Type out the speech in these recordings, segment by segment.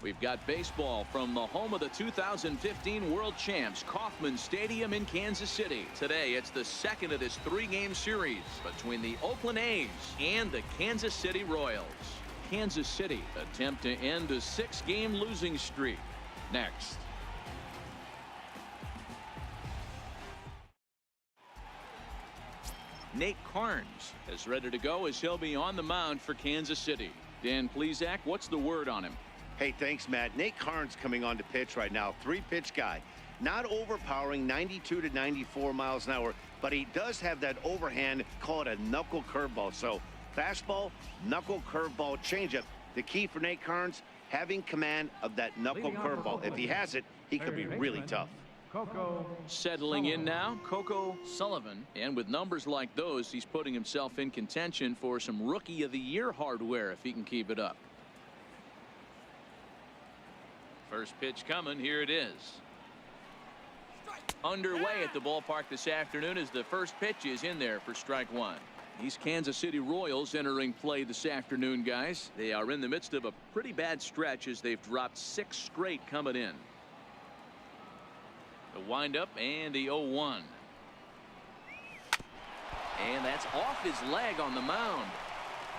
We've got baseball from the home of the 2015 World Champs, Kauffman Stadium in Kansas City. Today, it's the second of this three-game series between the Oakland A's and the Kansas City Royals. Kansas City attempt to end a 6-game losing streak. Next. Nate Carnes is ready to go as he'll be on the mound for Kansas City. Dan Plesac, what's the word on him? Hey, thanks, Matt. Nate Carnes coming on to pitch right now. 3-pitch guy. Not overpowering, 92 to 94 miles an hour, but he does have that overhand, call it a knuckle curveball. So fastball, knuckle curveball, changeup. The key for Nate Carnes, having command of that knuckle curveball. If he has it, he could be really tough. Settling in now, Coco Sullivan. And with numbers like those, he's putting himself in contention for some Rookie of the Year hardware if he can keep it up. First pitch coming. Here it is. Underway at the ballpark this afternoon as the first pitch is in there for strike one. These Kansas City Royals entering play this afternoon, guys. They are in the midst of a pretty bad stretch as they've dropped 6 straight coming in. The windup and the 0-1. And that's off his leg on the mound.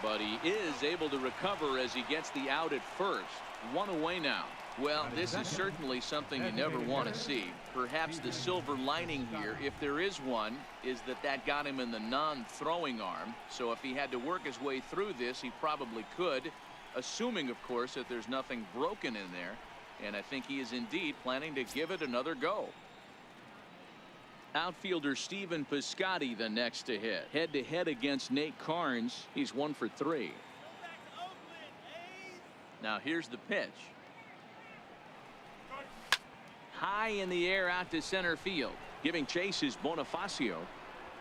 But he is able to recover as he gets the out at first. 1 away now. Well, this is certainly something you never want to see. Perhaps the silver lining here, if there is one, is that got him in the non-throwing arm. So if he had to work his way through this, he probably could, assuming, of course, that there's nothing broken in there. And I think he is indeed planning to give it another go. Outfielder Stephen Piscotty the next to hit. Head-to-head against Nate Carnes. He's 1 for 3. Now here's the pitch. High in the air out to center field. Giving chase is Bonifacio.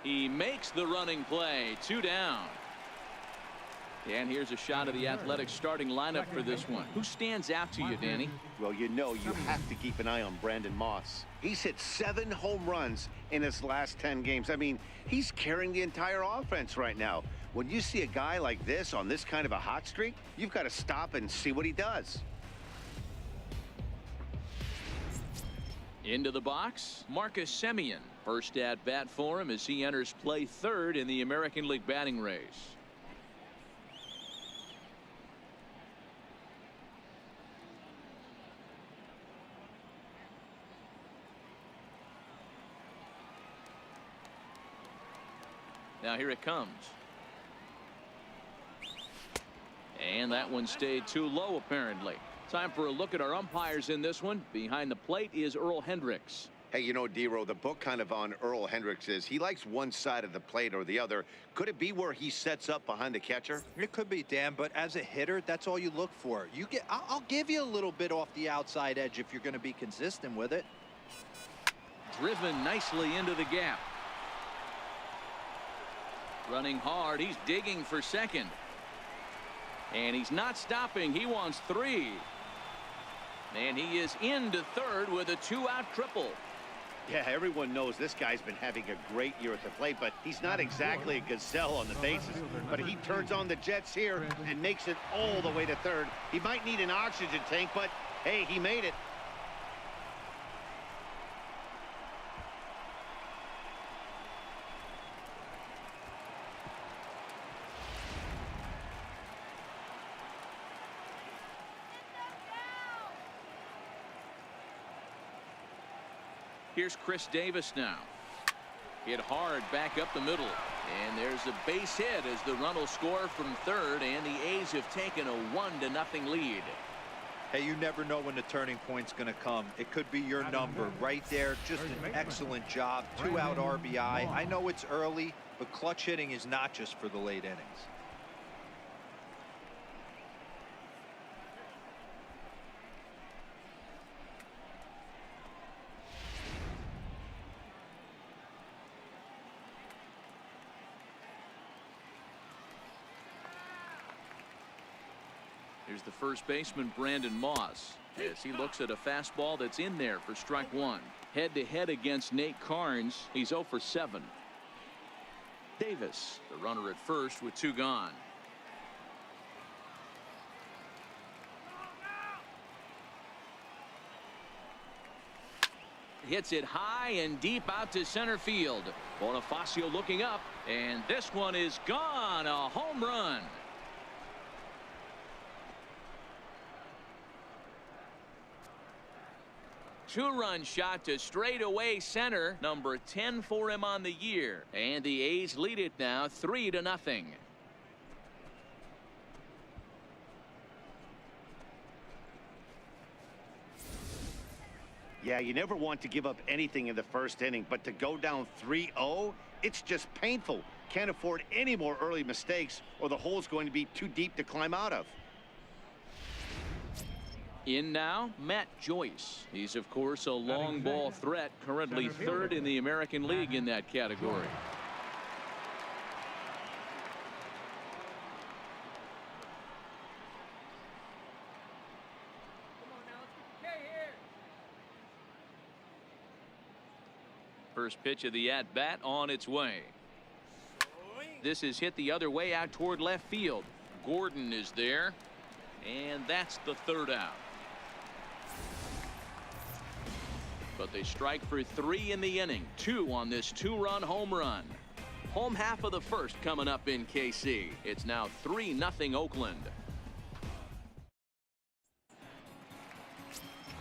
He makes the running play. 2 down. And here's a shot of the Athletics starting lineup for this one. Who stands out to you, Danny? Well, you know you have to keep an eye on Brandon Moss. He's hit 7 home runs in his last 10 games. I mean, he's carrying the entire offense right now. When you see a guy like this on this kind of a hot streak, you've got to stop and see what he does. Into the box, Marcus Semien. First at bat for him as he enters play third in the American League batting race. Now here it comes. And that one stayed too low apparently. Time for a look at our umpires in this one. Behind the plate is Earl Hendricks. Hey, you know, D-Row, the book kind of on Earl Hendricks is he likes one side of the plate or the other. Could it be where he sets up behind the catcher? It could be, Dan, but as a hitter, that's all you look for. I'll give you a little bit off the outside edge if you're going to be consistent with it. Driven nicely into the gap. Running hard. He's digging for second. And he's not stopping. He wants 3. And he is into third with a 2-out triple. Yeah, everyone knows this guy's been having a great year at the plate, but he's not exactly a gazelle on the bases. But he turns on the jets here and makes it all the way to third. He might need an oxygen tank, but hey, he made it. Here's Chris Davis now. Hit hard back up the middle. And there's a base hit as the run will score from third, and the A's have taken a 1-0 lead. Hey, you never know when the turning point's going to come. It could be your number right there. Just an excellent job. 2-out RBI. I know it's early, but clutch hitting is not just for the late innings. Here's the first baseman, Brandon Moss, as he looks at a fastball that's in there for strike one. Head-to-head against Nate Carnes. He's 0 for 7. Davis, the runner at first with 2 gone. hits it high and deep out to center field. Bonifacio looking up, and this one is gone. A home run. Two-run shot to straightaway center. Number 10 for him on the year. And the A's lead it now 3-0. Yeah, you never want to give up anything in the first inning, but to go down 3-0, it's just painful. Can't afford any more early mistakes, or the hole's going to be too deep to climb out of. In now, Matt Joyce. He's, of course, a long ball threat, currently third in the American League in that category. First pitch of the at-bat on its way. This is hit the other way out toward left field. Gordon is there, and that's the third out. But they strike for 3 in the inning. 2 on this 2-run home run. Home half of the first coming up in KC. It's now 3-0 Oakland.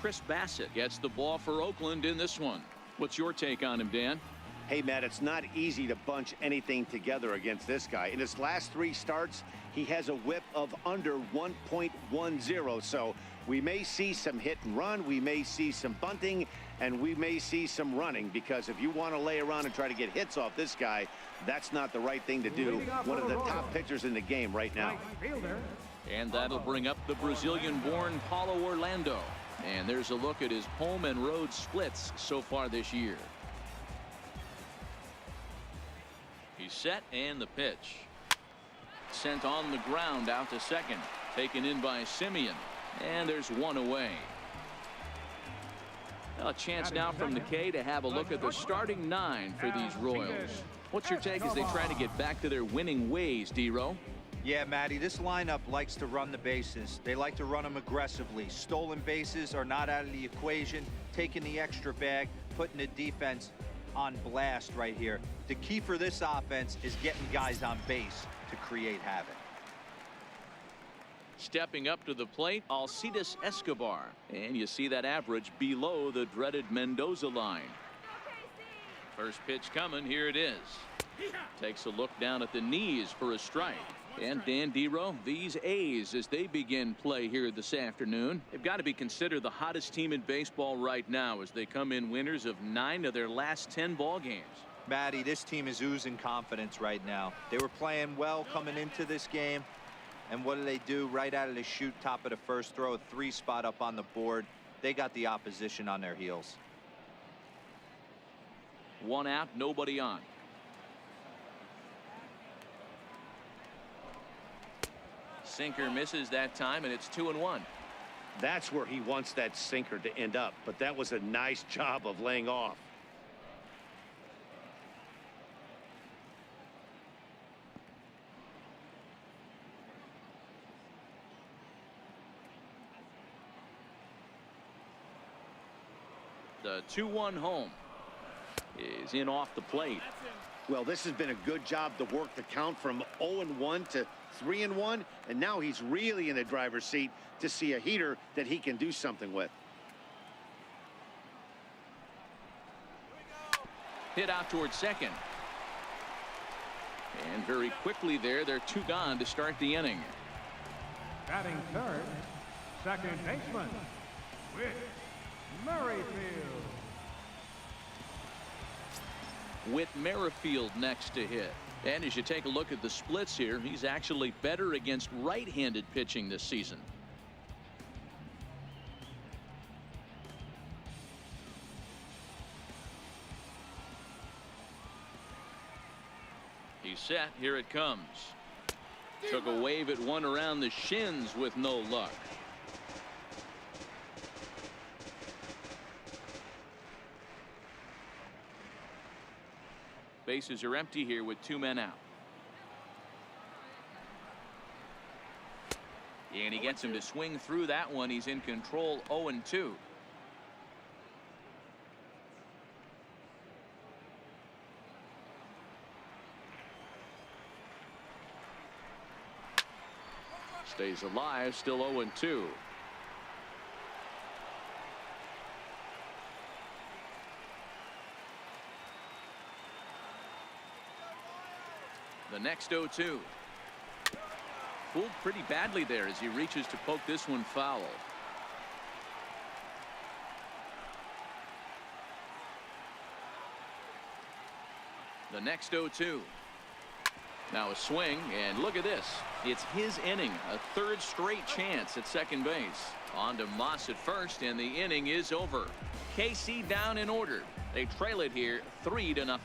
Chris Bassett gets the ball for Oakland in this one. What's your take on him, Dan? Hey, Matt, it's not easy to bunch anything together against this guy. In his last 3 starts, he has a whip of under 1.10. So we may see some hit and run. We may see some bunting, and we may see some running, because if you want to lay around and try to get hits off this guy, that's not the right thing to do. One of the top pitchers in the game right now. And that'll bring up the Brazilian-born Paulo Orlando. And there's a look at his home and road splits so far this year. He's set, and the pitch. Sent on the ground out to second. Taken in by Simeon. And there's one away. A chance now from the K to have a look at the starting 9 for these Royals. What's your take as they try to get back to their winning ways, D-Row? Yeah, Matty, this lineup likes to run the bases. They like to run them aggressively. Stolen bases are not out of the equation. Taking the extra bag, putting the defense on blast right here. The key for this offense is getting guys on base to create havoc. Stepping up to the plate, Alcides Escobar. And you see that average below the dreaded Mendoza line. First pitch coming. Here it is. Takes a look down at the knees for a strike. And Dan D-Row, these A's, as they begin play here this afternoon, they've got to be considered the hottest team in baseball right now as they come in winners of 9 of their last 10 ball games. Matty, this team is oozing confidence right now. They were playing well coming into this game. And what do? Right out of the chute, top of the first, throw a 3 spot up on the board. They got the opposition on their heels. 1 out, nobody on. Sinker misses that time, and it's 2-1. That's where he wants that sinker to end up, but that was a nice job of laying off. The 2-1 home is in off the plate. Well, this has been a good job to work the count from 0-1 to 3-1, and now he's really in the driver's seat to see a heater that he can do something with. Hit out towards second. And very quickly there, they're 2 gone to start the inning. Batting third, second baseman, Whit Merrifield. Whit Merrifield next to hit. And as you take a look at the splits here, he's actually better against right-handed pitching this season. He's set. Here it comes. Took a wave at one around the shins with no luck. Bases are empty here with 2 men out. And he gets him to swing through that one. He's in control, 0-2. Stays alive, still 0-2. The next 0-2. Fooled pretty badly there as he reaches to poke this one foul. The next 0-2. Now a swing, and look at this. It's his inning, a third straight chance at second base. On to Moss at first, and the inning is over. KC down in order. They trail it here 3-0.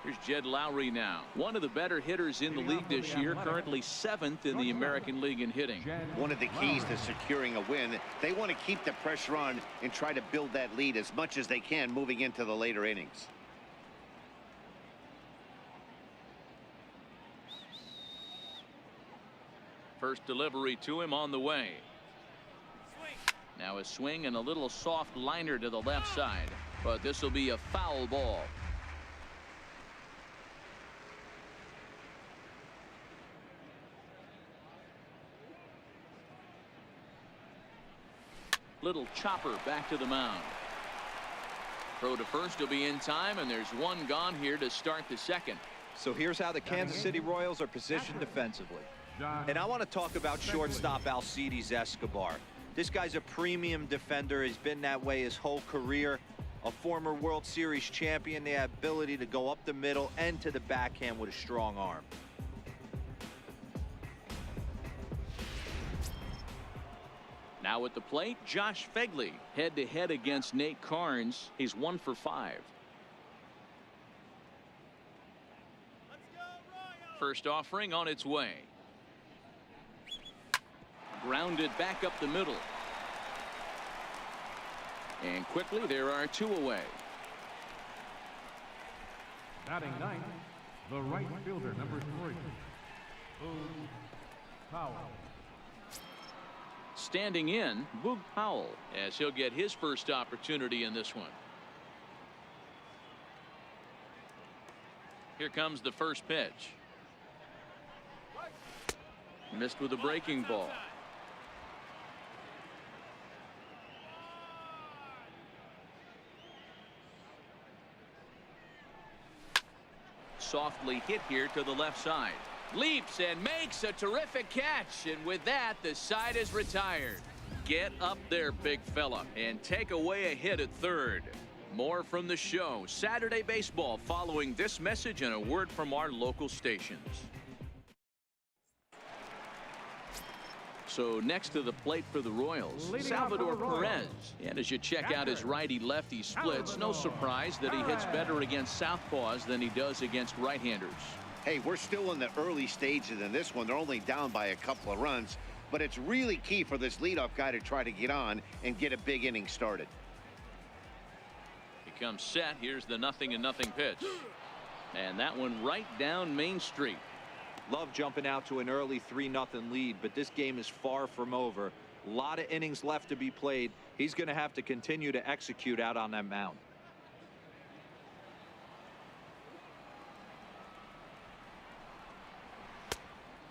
Here's Jed Lowry now. One of the better hitters in the league this year, currently 7th in the American League in hitting. One of the keys to securing a win, they want to keep the pressure on and try to build that lead as much as they can moving into the later innings. First delivery to him on the way. Now a swing and a little soft liner to the left side, but this will be a foul ball. Little chopper back to the mound. Throw to first will be in time, and there's one gone here to start the second. So here's how the Kansas City Royals are positioned defensively. And I want to talk about shortstop Alcides Escobar. This guy's a premium defender. He's been that way his whole career. A former World Series champion. The ability to go up the middle and to the backhand with a strong arm. Now at the plate, Josh Fegley head-to-head against Nate Carnes. He's 1 for 5. First offering on its way. Grounded back up the middle. And quickly there are 2 away. Batting ninth, the right fielder, number 3, Boog Powell. Standing in, Boog Powell, as he'll get his first opportunity in this one. Here comes the first pitch. Missed with a breaking ball. Softly hit here to the left side. Leaps and makes a terrific catch, and with that the side is retired. Get up there, big fella, and take away a hit at third. More from the show Saturday Baseball following this message and a word from our local stations. So next to the plate for the Royals, Salvador Perez. And as you check out his righty-lefty splits, no surprise that he hits better against southpaws than he does against right-handers. Hey, we're still in the early stages in this one. They're only down by a couple of runs, but it's really key for this leadoff guy to try to get on and get a big inning started. He comes set. Here's the 0-0 pitch. And that one right down Main Street. Love jumping out to an early 3-0 lead, but this game is far from over. A lot of innings left to be played. He's going to have to continue to execute out on that mound.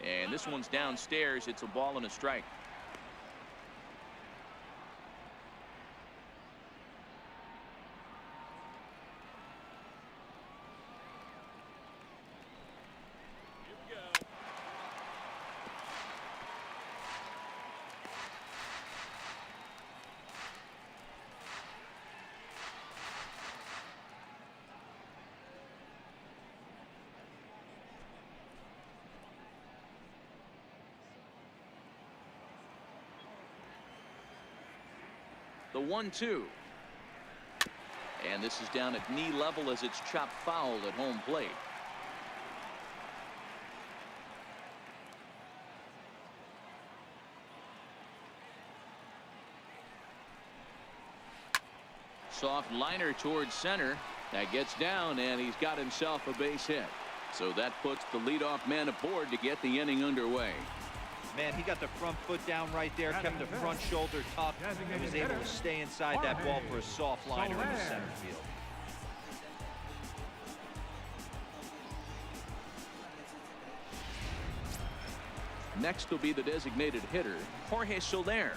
And this one's downstairs. It's a ball and a strike. The 1-2. And this is down at knee level as it's chopped foul at home plate. Soft liner towards center. That gets down, and he's got himself a base hit. So that puts the leadoff man aboard to get the inning underway. Man, he got the front foot down right there, kept the front shoulder tucked, and was able to stay inside that ball for a soft liner in the center field. Next will be the designated hitter, Jorge Soler.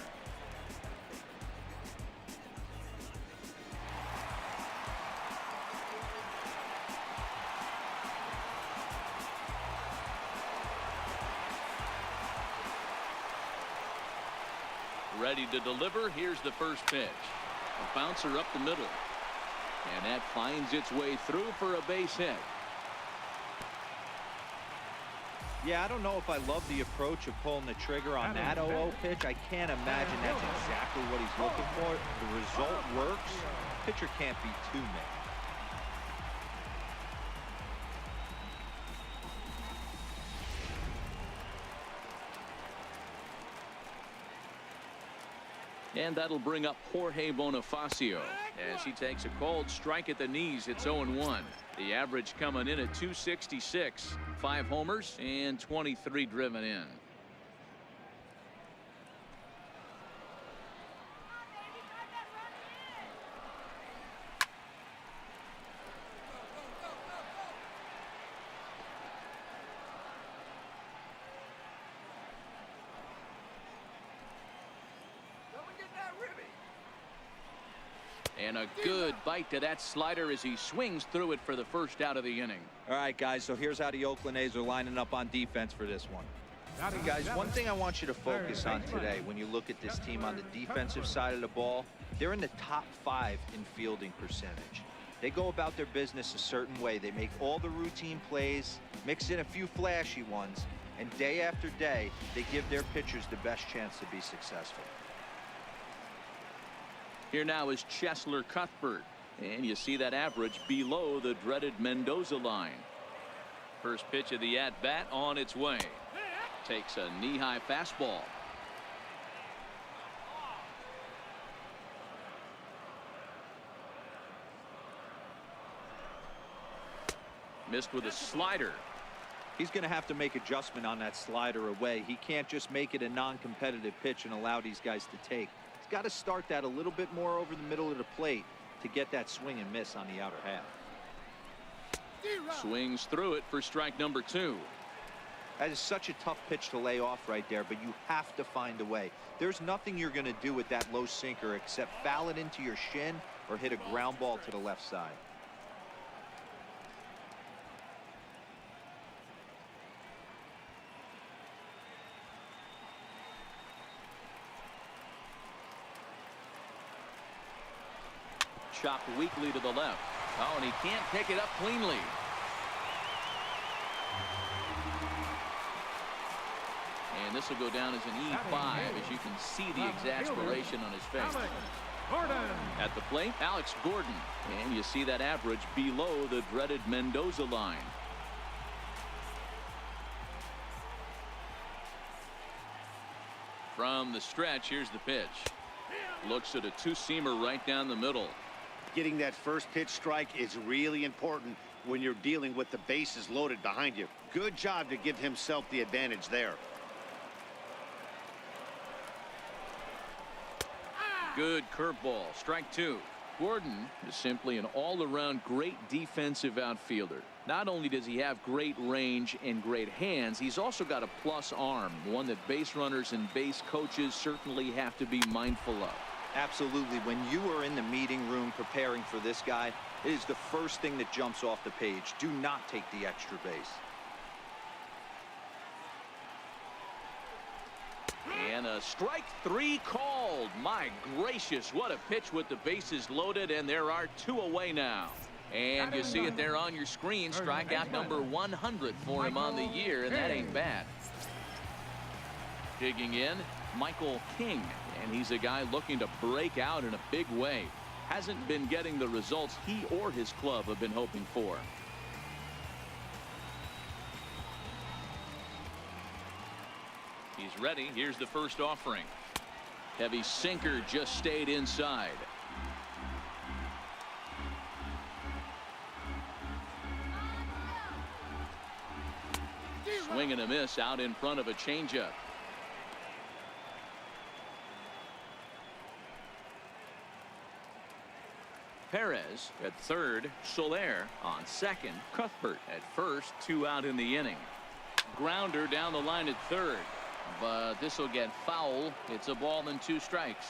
Ready to deliver. Here's the first pitch. A bouncer up the middle. And that finds its way through for a base hit. Yeah, I don't know if I love the approach of pulling the trigger on that 0-0 pitch. I can't imagine that's exactly what he's looking for. The result works. Pitcher can't be too mad. And that'll bring up Jorge Bonifacio as he takes a cold strike at the knees. It's 0-1. The average coming in at 266. 5 homers and 23 driven in. And a good bite to that slider as he swings through it for the first out of the inning. All right, guys, so here's how the Oakland A's are lining up on defense for this one. Guys, one thing I want you to focus on today when you look at this team on the defensive side of the ball, they're in the top 5 in fielding percentage. They go about their business a certain way. They make all the routine plays, mix in a few flashy ones, and day after day, they give their pitchers the best chance to be successful. Here now is Cheslor Cuthbert, and you see that average below the dreaded Mendoza line. First pitch of the at-bat on its way. Takes a knee-high fastball. Missed with a slider. He's going to have to make adjustment on that slider away. He can't just make it a non-competitive pitch and allow these guys to take. He's got to start that a little bit more over the middle of the plate to get that swing and miss on the outer half. Swings through it for strike number 2. That is such a tough pitch to lay off right there, but you have to find a way. There's nothing you're going to do with that low sinker except foul it into your shin or hit a ground ball to the left side. Chopped weakly to the left. Oh, and he can't pick it up cleanly. And this will go down as an E5 as you can see the exasperation on his face. At the plate, Alex Gordon. And you see that average below the dreaded Mendoza line. From the stretch, here's the pitch. Looks at a two-seamer right down the middle. Getting that first pitch strike is really important when you're dealing with the bases loaded behind you. Good job to give himself the advantage there. Good curveball. Strike 2. Gordon is simply an all-around great defensive outfielder. Not only does he have great range and great hands, he's also got a plus arm, one that base runners and base coaches certainly have to be mindful of. Absolutely. When you are in the meeting room preparing for this guy, it is the first thing that jumps off the page. Do not take the extra base. And a strike 3 called. My gracious, what a pitch with the bases loaded, and there are 2 away now. And you see it there on your screen. Strikeout number 100 for him on the year, and that ain't bad. Digging in, Michael King, and he's a guy looking to break out in a big way. Hasn't been getting the results he or his club have been hoping for. He's ready. Here's the first offering. Heavy sinker just stayed inside. Swing and a miss out in front of a changeup. Perez at third. Soler on second. Cuthbert at first. 2 out in the inning. Grounder down the line at third. But this will get foul. It's a ball and 2 strikes.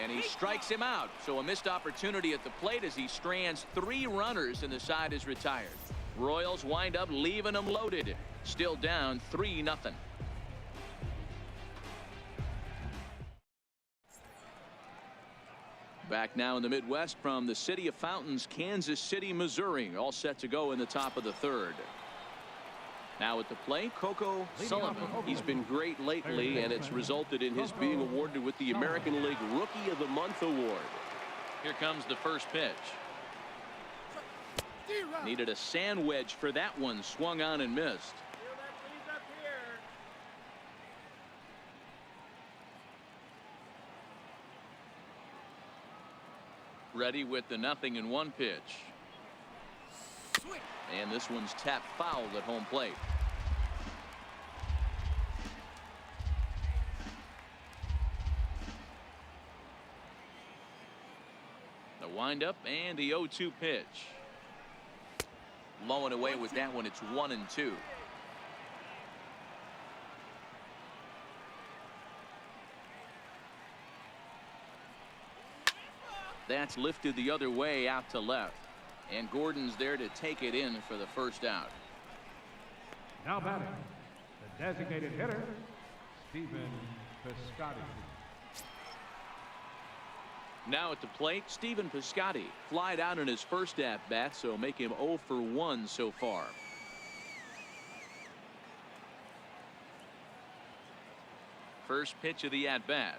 And he strikes him out. So a missed opportunity at the plate as he strands 3 runners and the side is retired. Royals wind up leaving them loaded. Still down 3-0. Back now in the Midwest from the city of Fountains, Kansas City, Missouri. All set to go in the top of the third. Now at the plate, Coco Sullivan. He's been great lately, and it's resulted in his being awarded with the American League Rookie of the Month award. Here comes the first pitch. Needed a sand wedge for that one. Swung on and missed. Ready with the 0-1 pitch. And this one's tapped foul at home plate. The windup and the 0-2 pitch. Low and away with that one. It's 1-2. That's lifted the other way out to left. And Gordon's there to take it in for the first out. Now batting, the designated hitter, Stephen Piscotty. Now at the plate, Stephen Piscotty. Flied out in his first at bat, so make him 0 for 1 so far. First pitch of the at bat.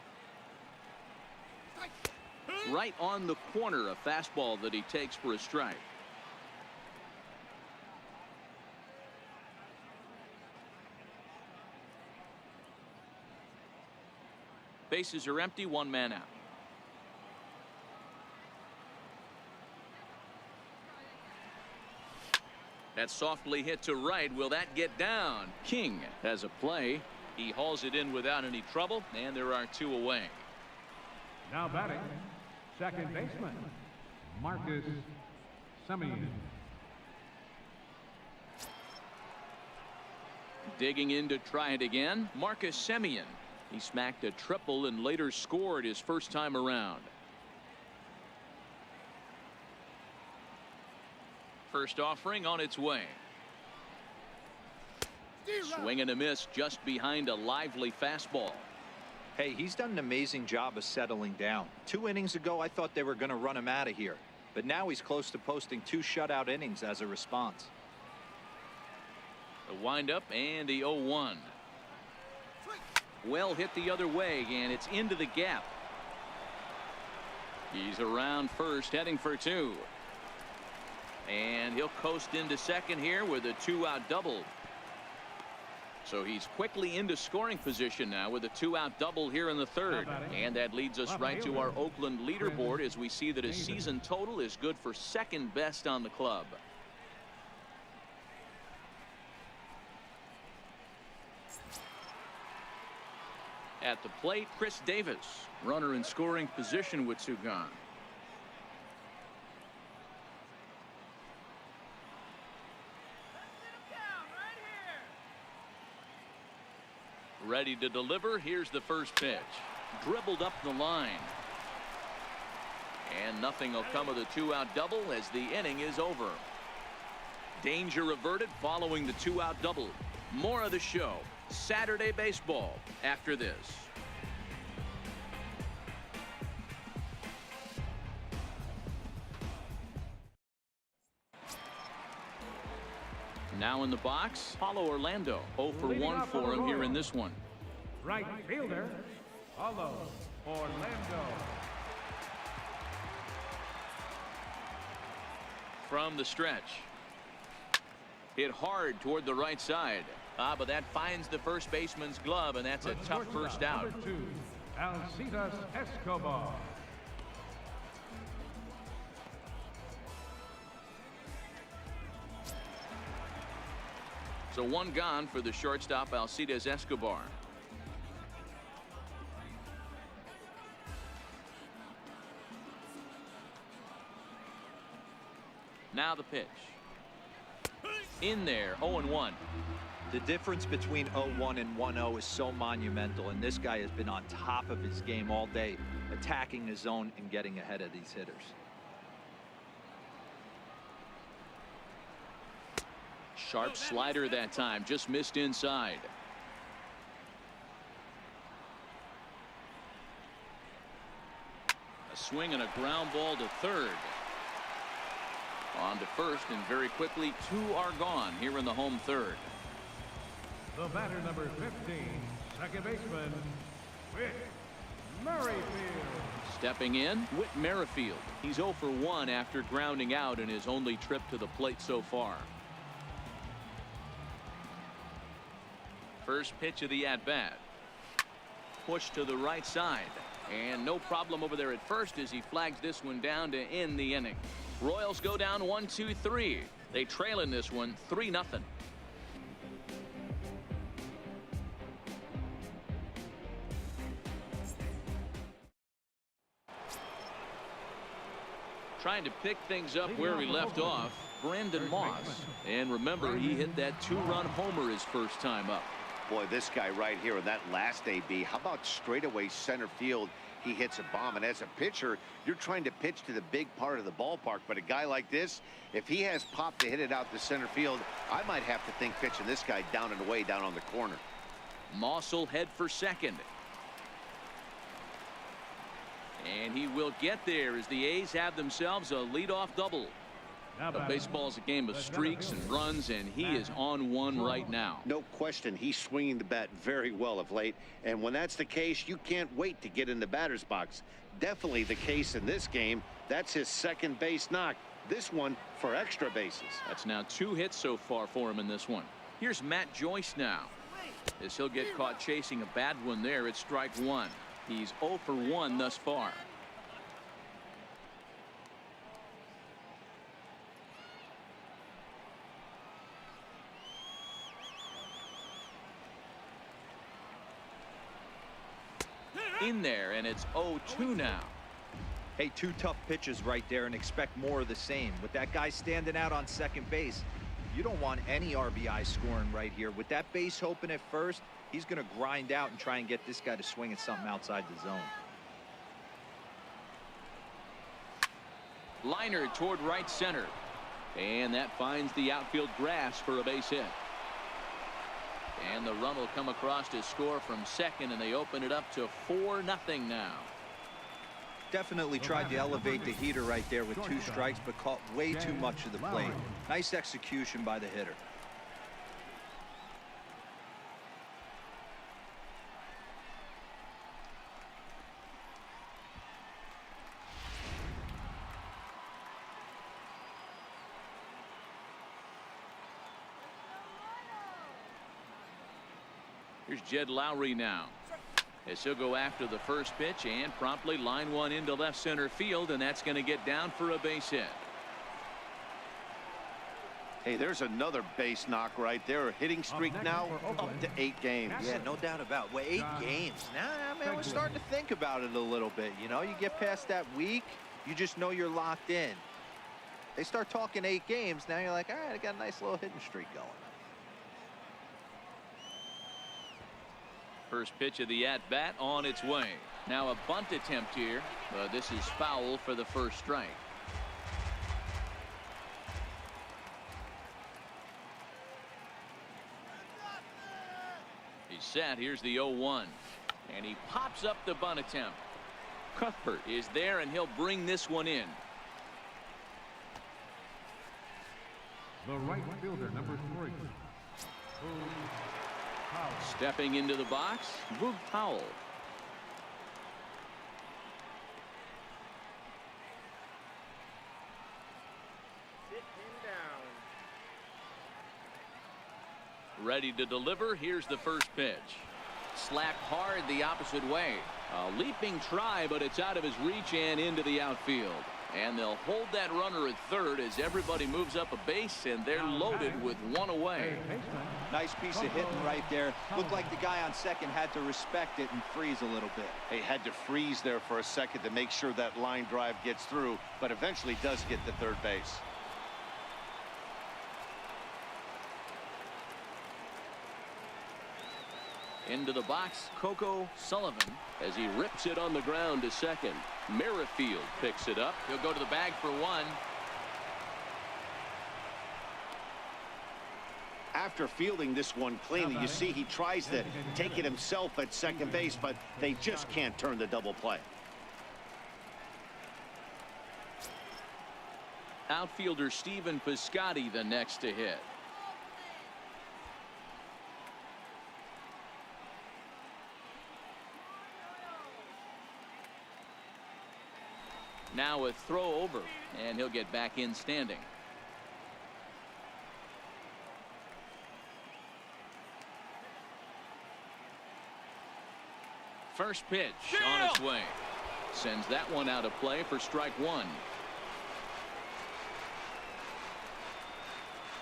Right on the corner, a fastball that he takes for a strike. Bases are empty, 1 man out. That's softly hit to right. Will that get down? King has a play. He hauls it in without any trouble, and there are 2 away. Now batting, second baseman, Marcus Semien. Digging in to try it again, Marcus Semien. He smacked a triple and later scored his first time around. First offering on its way. Swing and a miss just behind a lively fastball. Hey, he's done an amazing job of settling down. 2 innings ago, I thought they were going to run him out of here. But now he's close to posting 2 shutout innings as a response. The windup and the 0-1. Well hit the other way, and it's into the gap. He's around first, heading for 2. And he'll coast into second here with a 2-out double. So he's quickly into scoring position now with a 2-out double here in the third. And that leads us right to our Oakland leaderboard as we see that his season total is good for second best on the club. At the plate, Chris Davis, runner in scoring position with 2 gone. Ready to deliver. Here's the first pitch. Dribbled up the line. And nothing will come of the 2-out double as the inning is over. Danger averted following the 2-out double. More of the show. Saturday baseball after this. Now in the box, Paulo Orlando. 0 for 1 for him here in this one. Right fielder, Paulo Orlando. From the stretch. Hit hard toward the right side. But that finds the first baseman's glove, and that's a tough first out. Number 2, Alcides Escobar. So 1 gone for the shortstop, Alcides Escobar. Now the pitch. In there, 0-1. The difference between 0-1 and 1-0 is so monumental, and this guy has been on top of his game all day, attacking his zone and getting ahead of these hitters. Sharp slider that time, just missed inside. A swing and a ground ball to third. On to first, and very quickly, two are gone here in the home third. The batter, number 15, second baseman, Whit Merrifield. Stepping in, Whit Merrifield. He's 0 for 1 after grounding out in his only trip to the plate so far. First pitch of the at-bat. Push to the right side. And no problem over there at first as he flags this one down to end the inning. Royals go down 1-2-3. They trail in this one 3-0. Trying to pick things up where he left off, Brandon Moss. And remember, he hit that 2-run homer his first time up. Boy, this guy right here in that last AB, how about straightaway center field? He hits a bomb, and as a pitcher, you're trying to pitch to the big part of the ballpark, but a guy like this, if he has pop to hit it out to center field, I might have to think pitching this guy down and away down on the corner. Moss will head for second. And he will get there as the A's have themselves a leadoff double. But baseball's a game of streaks and runs, and he is on one right now. No question, he's swinging the bat very well of late, and when that's the case, you can't wait to get in the batter's box. Definitely the case in this game. That's his second base knock. This one for extra bases. That's now 2 hits so far for him in this one. Here's Matt Joyce now, as he'll get caught chasing a bad one there at strike 1. He's 0 for 1 thus far. In there, and it's 0-2 now. Hey, 2 tough pitches right there, and expect more of the same. With that guy standing out on second base, you don't want any RBI scoring right here. With that base open at first, he's going to grind out and try and get this guy to swing at something outside the zone. Liner toward right center, and that finds the outfield grass for a base hit. And the run will come across to score from second, and they open it up to 4-0 now. Definitely tried to elevate the heater right there with 2 strikes, but caught way too much of the plate. Nice execution by the hitter. Here's Jed Lowry now, as he'll go after the first pitch and promptly line one into left center field, and that's going to get down for a base hit. Hey, there's another base knock right there. A hitting streak now up to 8 games. Yeah, no doubt about it. Well, 8 games. Now, man, we're starting to think about it a little bit. You know, you get past that week, you just know you're locked in. They start talking 8 games. Now you're like, all right, I got a nice little hitting streak going. First pitch of the at-bat on its way. Now a bunt attempt here, but this is foul for the first strike. He's set. Here's the 0-1, and he pops up the bunt attempt. Cuthbert is there, and he'll bring this one in. The right fielder, number 3. Stepping into the box, Boog Powell. Sit him down. Ready to deliver. Here's the first pitch. Slapped hard the opposite way. A leaping try, but it's out of his reach and into the outfield. And they'll hold that runner at third as everybody moves up a base, and they're loaded with one away. Nice piece of hitting right there. Looked like the guy on second had to respect it and freeze a little bit. He had to freeze there for a second to make sure that line drive gets through, but eventually does get to third base. Into the box, Coco Sullivan. As he rips it on the ground to second. Merrifield picks it up. He'll go to the bag for one. After fielding this one cleanly, you see he tries to take it himself at second base, but they just can't turn the double play. Outfielder Stephen Piscotty the next to hit. Now a throw over, and he'll get back in standing. First pitch on its way. Sends that one out of play for strike one.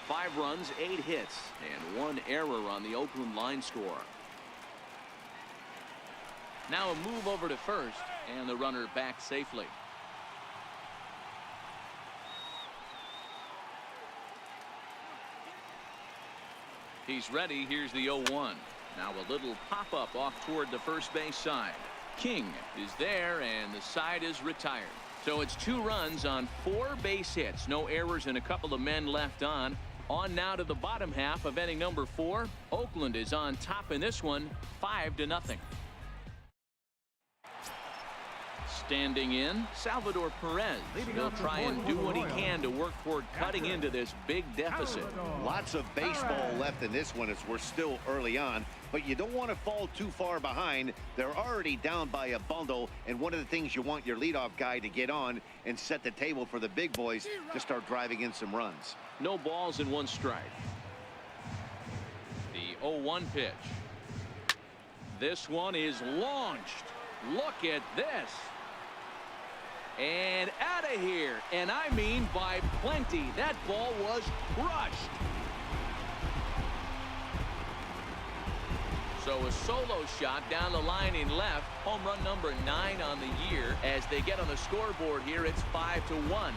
5 runs, 8 hits, and 1 error on the Oakland line score. Now a move over to first, and the runner back safely. He's ready. Here's the 0-1. Now a little pop-up off toward the first base side. King is there, and the side is retired. So it's 2 runs on 4 base hits. No errors and a couple of men left on. On now to the bottom half of inning number 4. Oakland is on top in this one, 5-0. Standing in, Salvador Perez. He'll try and do what he can to work toward cutting into this big deficit. Lots of baseball left in this one as we're still early on, but you don't want to fall too far behind. They're already down by a bundle, and one of the things you want your leadoff guy to get on and set the table for the big boys to start driving in some runs. No balls and 1 strike. The 0-1 pitch. This one is launched. Look at this. And out of here, and I mean by plenty. That ball was crushed. So a solo shot down the line in left. Home run number 9 on the year. As they get on the scoreboard here, it's 5-1.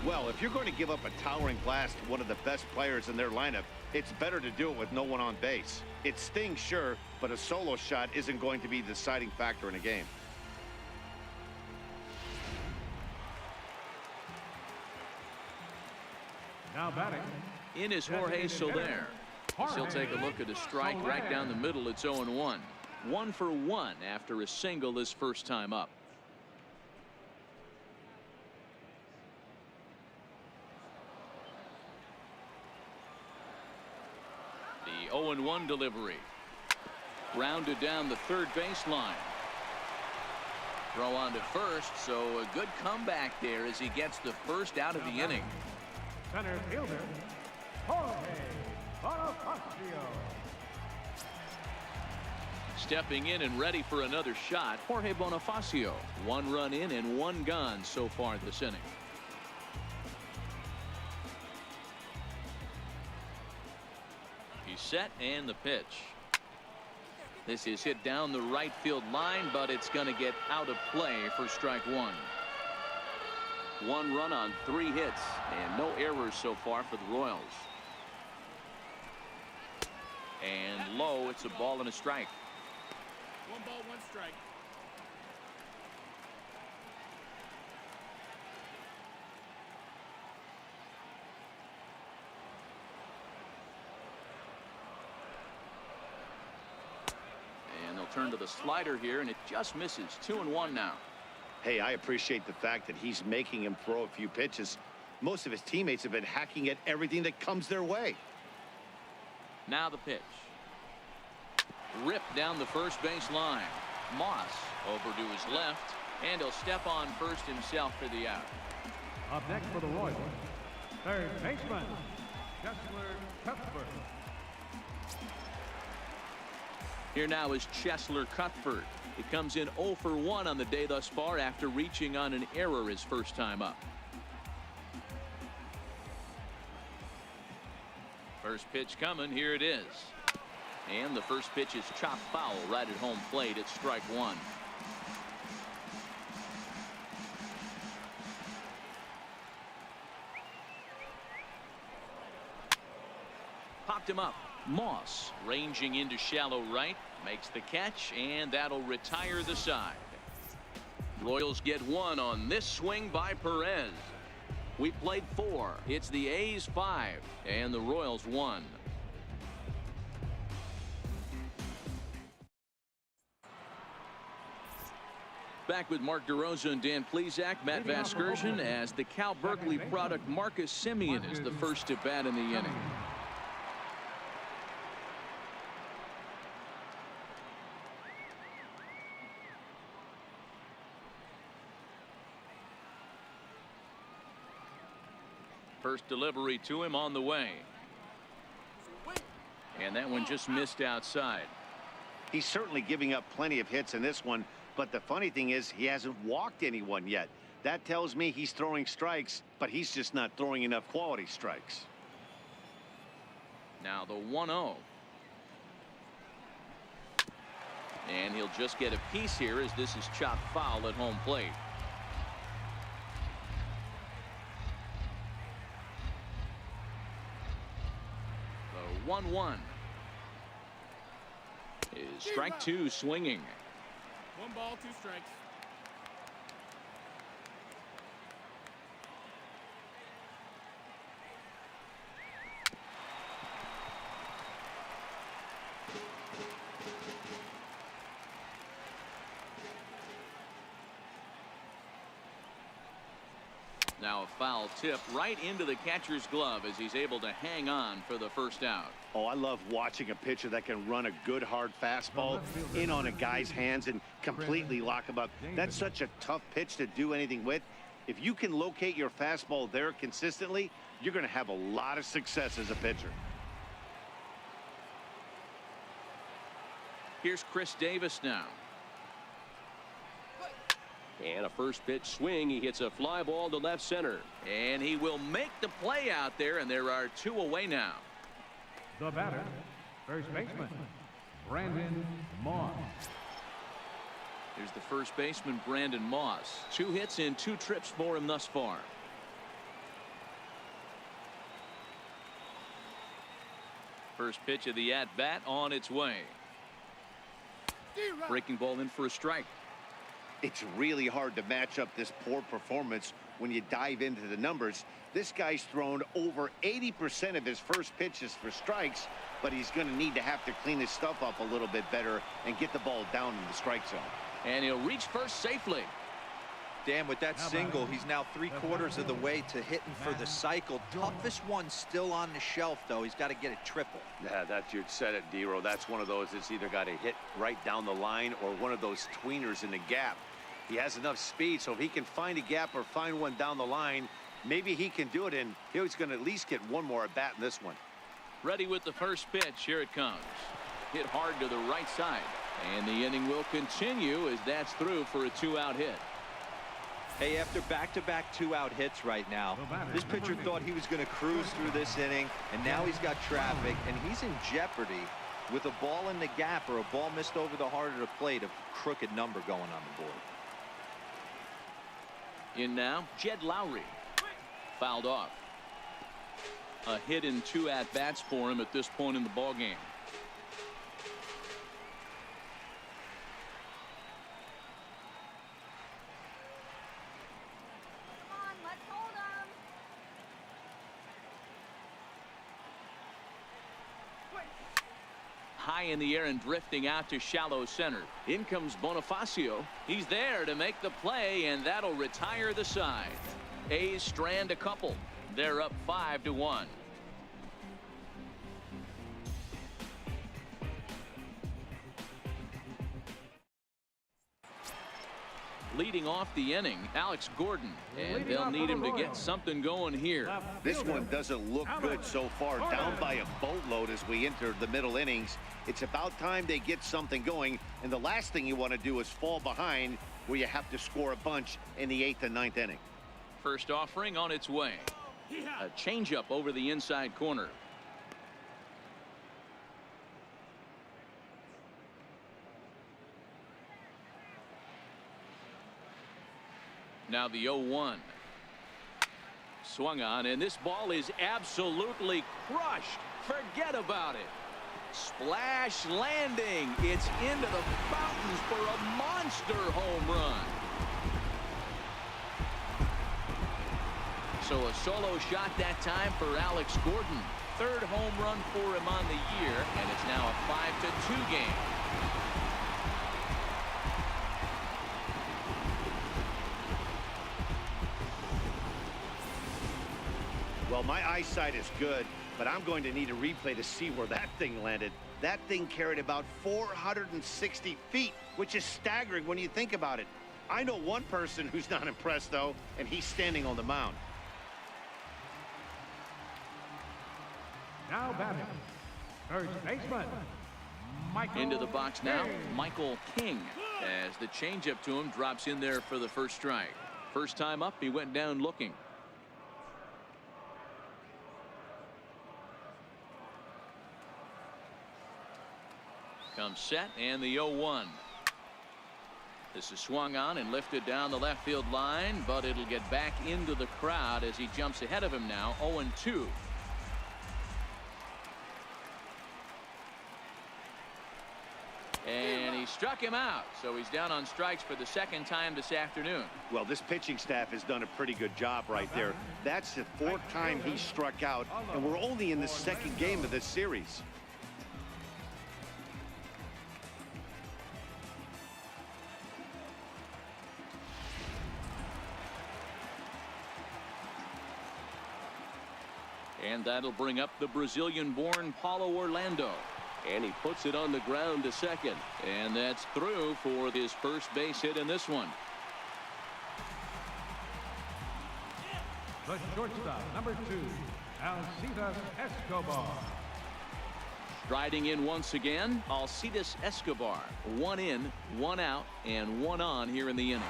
Well, if you're going to give up a towering blast to one of the best players in their lineup, it's better to do it with no one on base. It stings, sure, but a solo shot isn't going to be the deciding factor in a game. Now batting. In is Jorge Soler. He'll take a look at a strike right down the middle. It's 0-1. 1 for 1 after a single his first time up. The 0-1 delivery. Rounded down the third baseline. Throw on to first, so a good comeback there as he gets the first out of the inning. Center fielder, Jorge Bonifacio. Stepping in and ready for another shot, Jorge Bonifacio. 1 run in and 1 gone so far this inning. He's set, and the pitch. This is hit down the right field line, but it's going to get out of play for strike 1. 1 run on 3 hits, and no errors so far for the Royals. And low, it's a ball and a strike. 1 ball, 1 strike. And they'll turn to the slider here, and it just misses. 2-1 now. Hey, I appreciate the fact that he's making him throw a few pitches. Most of his teammates have been hacking at everything that comes their way. Now the pitch. Ripped down the first base line. Moss over to his left, and he'll step on first himself for the out. Up next for the Royals, third baseman, Chesler Cuthbert. Here now is Chesler Cuthbert. He comes in 0 for 1 on the day thus far after reaching on an error his first time up. First pitch coming. Here it is. And the first pitch is chopped foul right at home plate. It's strike 1. popped him up. Moss ranging into shallow right, makes the catch, and that'll retire the side. Royals get one on this swing by Perez. We played 4. It's the A's 5 and the Royals 1. Back with Mark DeRosa and Dan Plesac. Matt Vasgersian as the Cal Berkeley product Marcus Semien is the first to bat in the inning. First delivery to him on the way. And that one just missed outside. He's certainly giving up plenty of hits in this one, but the funny thing is he hasn't walked anyone yet. That tells me he's throwing strikes, but he's just not throwing enough quality strikes. Now the 1-0. And he'll just get a piece here as this is chopped foul at home plate. The 1-1 is strike 2 swinging. 1 ball, 2 strikes. Now a foul tip right into the catcher's glove as he's able to hang on for the first out. Oh, I love watching a pitcher that can run a good hard fastball in on a guy's hands and completely lock him up. That's such a tough pitch to do anything with. If you can locate your fastball there consistently, you're going to have a lot of success as a pitcher. Here's Chris Davis now. And a first pitch swing. He hits a fly ball to left center. And he will make the play out there, and there are 2 away now. The batter, first baseman, Brandon Moss. Here's the first baseman, Brandon Moss. 2 hits and 2 trips for him thus far. First pitch of the at-bat on its way. Breaking ball in for a strike. It's really hard to match up this poor performance when you dive into the numbers. This guy's thrown over 80% of his first pitches for strikes, but he's going to need to have to clean his stuff up a little bit better and get the ball down in the strike zone. And he'll reach first safely. Dan, with that single, he's now 3/4 of the way to hitting for the cycle. Toughest one still on the shelf, though. He's got to get a triple. Yeah, that's, you said it, D-Row. That's one of those that's either got to hit right down the line or one of those tweeners in the gap. He has enough speed, so if he can find a gap or find one down the line, maybe he can do it, and he's going to at least get one more at bat in this one. Ready with the first pitch. Here it comes. Hit hard to the right side. And the inning will continue as that's through for a 2-out hit. Hey, after back-to-back 2-out hits right now, this pitcher thought he was going to cruise through this inning, and now he's got traffic, and he's in jeopardy with a ball in the gap or a ball missed over the heart of the plate, a crooked number going on the board. In now, Jed Lowry. Fouled off. A hit in 2 at-bats for him at this point in the ballgame. High in the air and drifting out to shallow center. In comes Bonifacio. He's there to make the play, and that'll retire the side. A's strand a couple. They're up 5-1. Leading off the inning, Alex Gordon, and they'll need him to get something going here. This one doesn't look good so far. Down by a boatload as we enter the middle innings. It's about time they get something going, and the last thing you want to do is fall behind where you have to score a bunch in the 8th and 9th inning. First offering on its way. A changeup over the inside corner. Now the 0-1. Swung on, and this ball is absolutely crushed. Forget about it. Splash landing. It's into the fountains for a monster home run. So a solo shot that time for Alex Gordon. Third home run for him on the year, and it's now a 5-2 game. Well, my eyesight is good, but I'm going to need a replay to see where that thing landed. That thing carried about 460 feet, which is staggering when you think about it. I know one person who's not impressed, though, and he's standing on the mound. Now batting, first baseman, Michael Into the box now, King. Michael King, as the changeup to him drops in there for the first strike. First time up, he went down looking. Comes set, and the 0-1. This is swung on and lifted down the left field line, but it'll get back into the crowd as he jumps ahead of him now. 0-2. And he struck him out, so he's down on strikes for the second time this afternoon. Well, this pitching staff has done a pretty good job right there. That's the fourth time he struck out, and we're only in the second game of this series. And that'll bring up the Brazilian-born Paulo Orlando. And he puts it on the ground to second. And that's through for his first base hit in this one. The shortstop, number 2, Alcides Escobar. Striding in once again, Alcides Escobar. 1 in, 1 out, and 1 on here in the inning.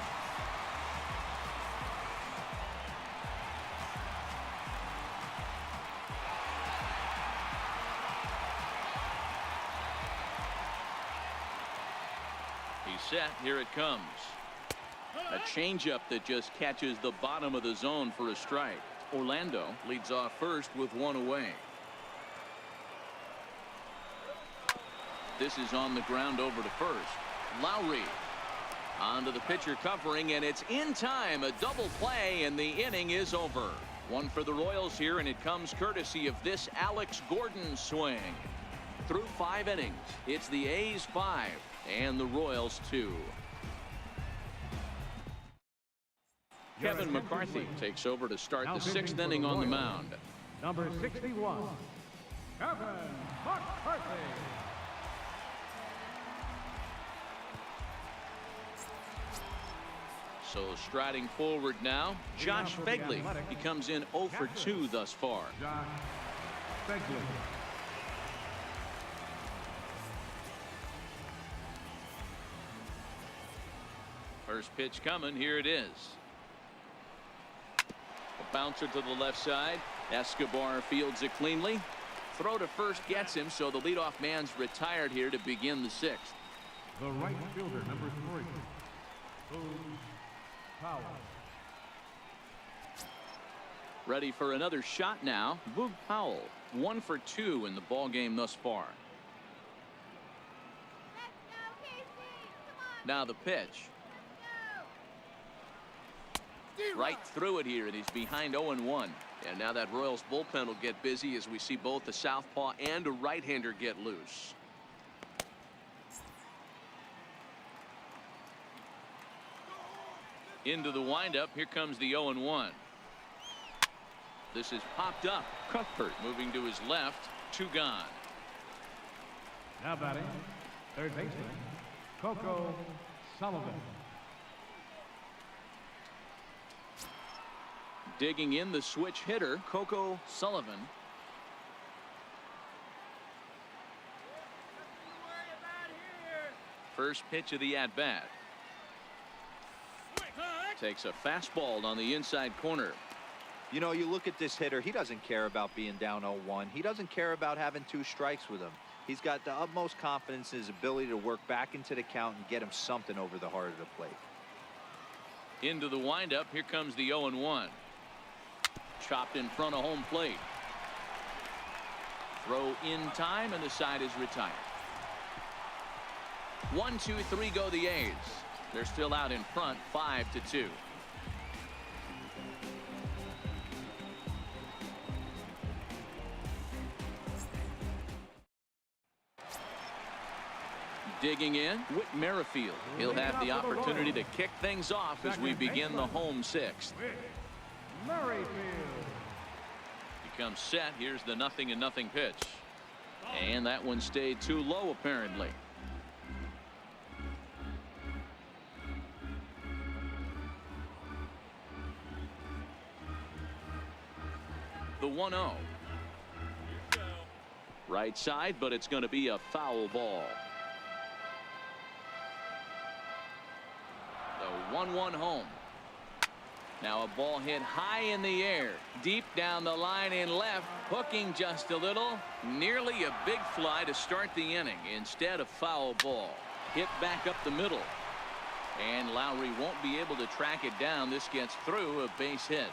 He's set. Here it comes. A changeup that just catches the bottom of the zone for a strike. Orlando leads off first with 1 away. This is on the ground over to first. Lowry onto the pitcher covering, and it's in time. A double play, and the inning is over. 1 for the Royals here, and it comes courtesy of this Alex Gordon swing. Through 5 innings, it's the A's 5 and the Royals 2. Kevin McCarthy takes over to start the 6th inning on the mound. Number 61, Kevin McCarthy. So striding forward now, Josh Begley. He comes in 0 for 2 thus far. Josh Begley. First pitch coming. Here it is. A bouncer to the left side. Escobar fields it cleanly. Throw to first gets him, so the leadoff man's retired here to begin the 6th. The right fielder, number 3, Boog Powell. Ready for another shot now. Boog Powell, 1 for 2 in the ball game thus far. Now the pitch. Right through it here, and he's behind 0-1. And now that Royals bullpen will get busy as we see both the southpaw and a right-hander get loose. Into the windup. Here comes the 0-1. This is popped up. Cuthbert moving to his left. 2 gone. Now batting, third baseman, Coco Sullivan. Digging in the switch hitter, Coco Sullivan. First pitch of the at-bat. Takes a fastball on the inside corner. You know, you look at this hitter, he doesn't care about being down 0-1. He doesn't care about having 2 strikes with him. He's got the utmost confidence in his ability to work back into the count and get him something over the heart of the plate. Into the windup. Here comes the 0-1. Chopped in front of home plate. Throw in time, and the side is retired. 1, 2, 3 go the A's. They're still out in front, 5-2. Digging in, Whit Merrifield. He'll have the opportunity to kick things off as we begin the home sixth. Merrifield. He comes set. Here's the 0-0 pitch. And that one stayed too low, apparently. The 1-0. Right side, but it's going to be a foul ball. The 1-1 home. Now a ball hit high in the air, deep down the line in left, hooking just a little. Nearly a big fly to start the inning. Instead, a foul ball. Hit back up the middle. And Lowry won't be able to track it down. This gets through, a base hit.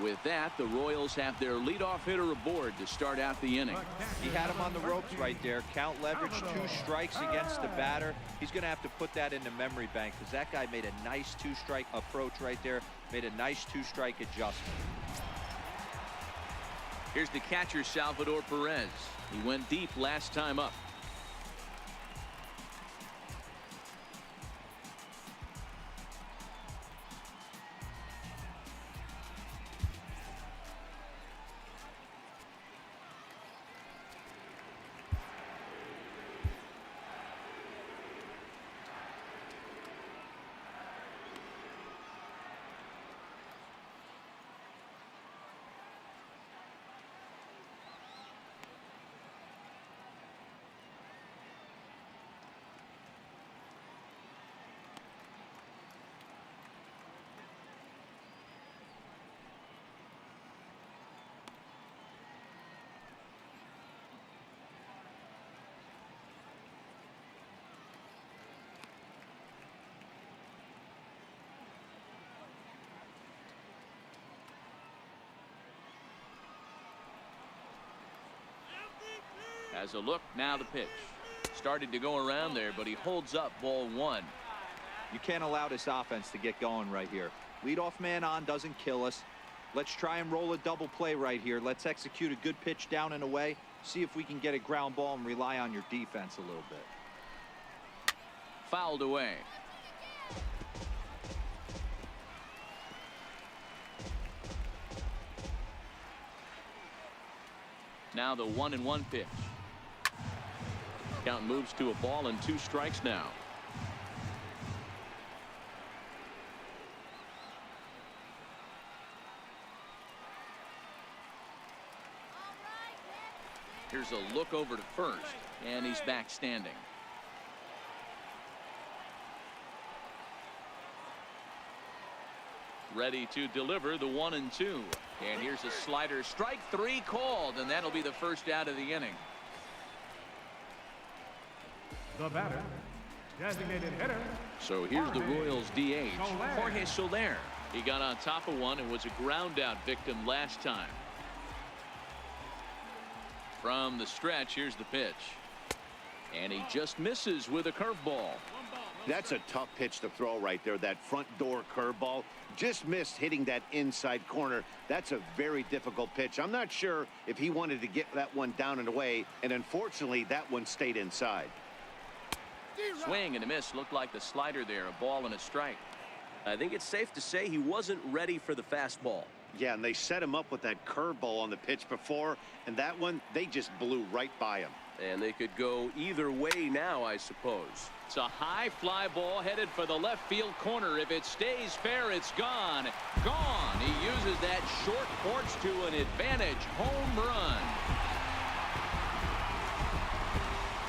With that, the Royals have their leadoff hitter aboard to start out the inning. He had him on the ropes right there. Count leverage, 2 strikes against the batter. He's going to have to put that in the memory bank because that guy made a nice 2-strike approach right there. Made a nice 2-strike adjustment. Here's the catcher, Salvador Perez. He went deep last time up. As a look, now the pitch. Started to go around there, but he holds up ball 1. You can't allow this offense to get going right here. Leadoff man on doesn't kill us. Let's try and roll a double play right here. Let's execute a good pitch down and away. See if we can get a ground ball and rely on your defense a little bit. Fouled away. Now the 1-1 pitch. Count moves to a ball and 2 strikes now. Here's a look over to first, and he's back standing. Ready to deliver the 1-2. And here's a slider. Strike 3 called, and that'll be the first out of the inning. The batter, designated hitter. So here's the Royals DH, Jorge Soler. He got on top of one and was a ground out victim last time. From the stretch, here's the pitch. And he just misses with a curveball. That's a tough pitch to throw right there. That front door curveball just missed hitting that inside corner. That's a very difficult pitch. I'm not sure if he wanted to get that one down and away, and unfortunately that one stayed inside. Swing and a miss. Looked like the slider there. A ball and a strike. I think it's safe to say he wasn't ready for the fastball. Yeah, and they set him up with that curveball on the pitch before, and that one, they just blew right by him. And they could go either way now, I suppose. It's a high fly ball headed for the left field corner. If it stays fair, it's gone. Gone. He uses that short porch to an advantage home run.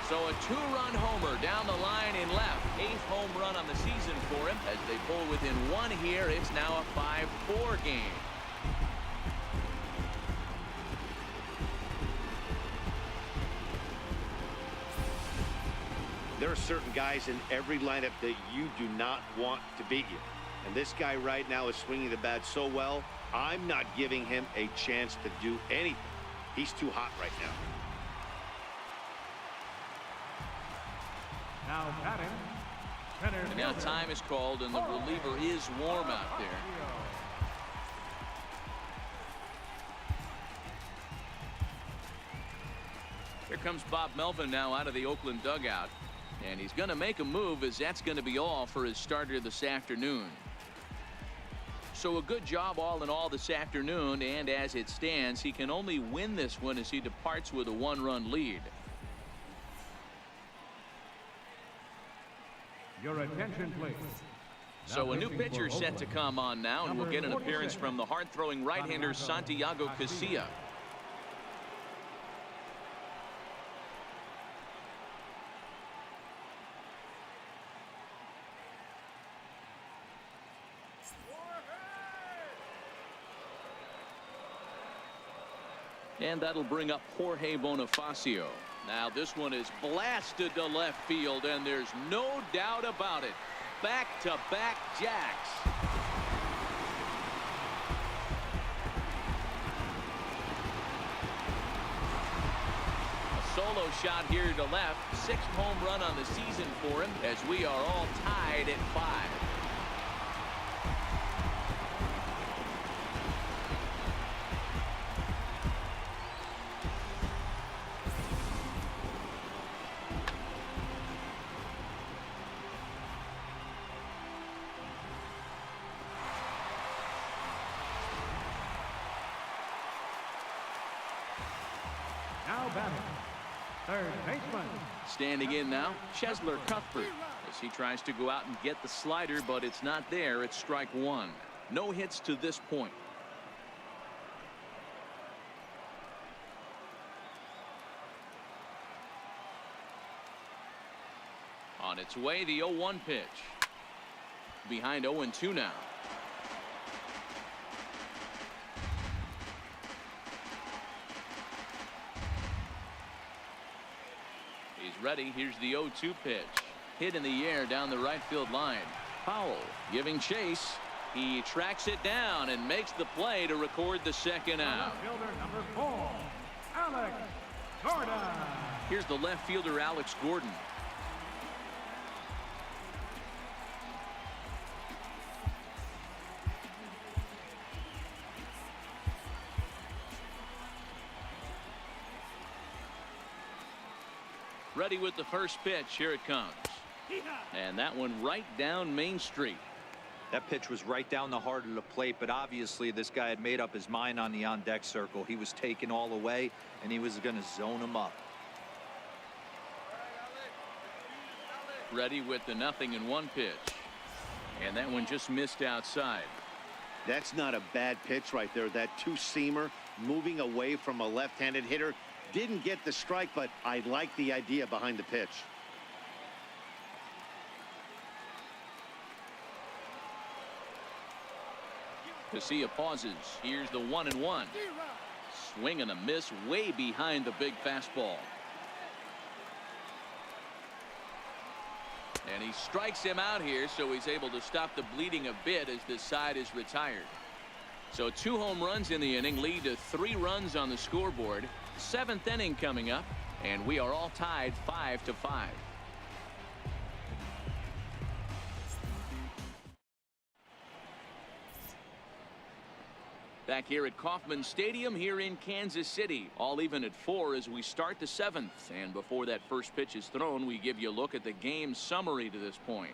So a 2-run homer down the line in left. 8th home run on the season for him. As they pull within 1 here, it's now a 5-4 game. There are certain guys in every lineup that you do not want to beat you. And this guy right now is swinging the bat so well, I'm not giving him a chance to do anything. He's too hot right now. Now batting. Center And now fielder. time is called, and the reliever is warm out there. Here comes Bob Melvin now out of the Oakland dugout. And he's going to make a move, as that's going to be all for his starter this afternoon. So a good job all in all this afternoon, and as it stands, he can only win this one as he departs with a 1-run lead. Your attention, please. So a new pitcher set to come on now, and we'll get an appearance from the hard-throwing right-hander Santiago Casilla. And that'll bring up Jorge Bonifacio. Now this one is blasted to left field, and there's no doubt about it. Back-to-back jacks. A solo shot here to left. 6th home run on the season for him, as we are all tied at 5. Now batting. Third baseman. Standing in now, Chesler Cuthbert, as he tries to go out and get the slider, but it's not there. It's strike 1. No hits to this point. On its way, the 0-1 pitch. Behind 0-2 now. Ready. Here's the 0-2 pitch. Hit in the air down the right field line. Powell giving chase. He tracks it down and makes the play to record the second out. Fielder number 4, Alex Gordon. Here's the left fielder, Alex Gordon. Ready with the first pitch. Here it comes. And that one right down Main Street. That pitch was right down the heart of the plate, but obviously this guy had made up his mind on the on-deck circle. He was taken all the way, and he was going to zone him up. Ready with the 0-1 pitch. And that one just missed outside. That's not a bad pitch right there. That two-seamer moving away from a left-handed hitter. Didn't get the strike, but I like the idea behind the pitch. Casilla pauses. Here's the 1-1. Swing and a miss way behind the big fastball. And he strikes him out here, so he's able to stop the bleeding a bit as this side is retired. So 2 home runs in the inning lead to 3 runs on the scoreboard. 7th inning coming up, and we are all tied 5-5. Back here at Kauffman Stadium here in Kansas City, all even at 4 as we start the 7th. And before that first pitch is thrown, we give you a look at the game summary to this point.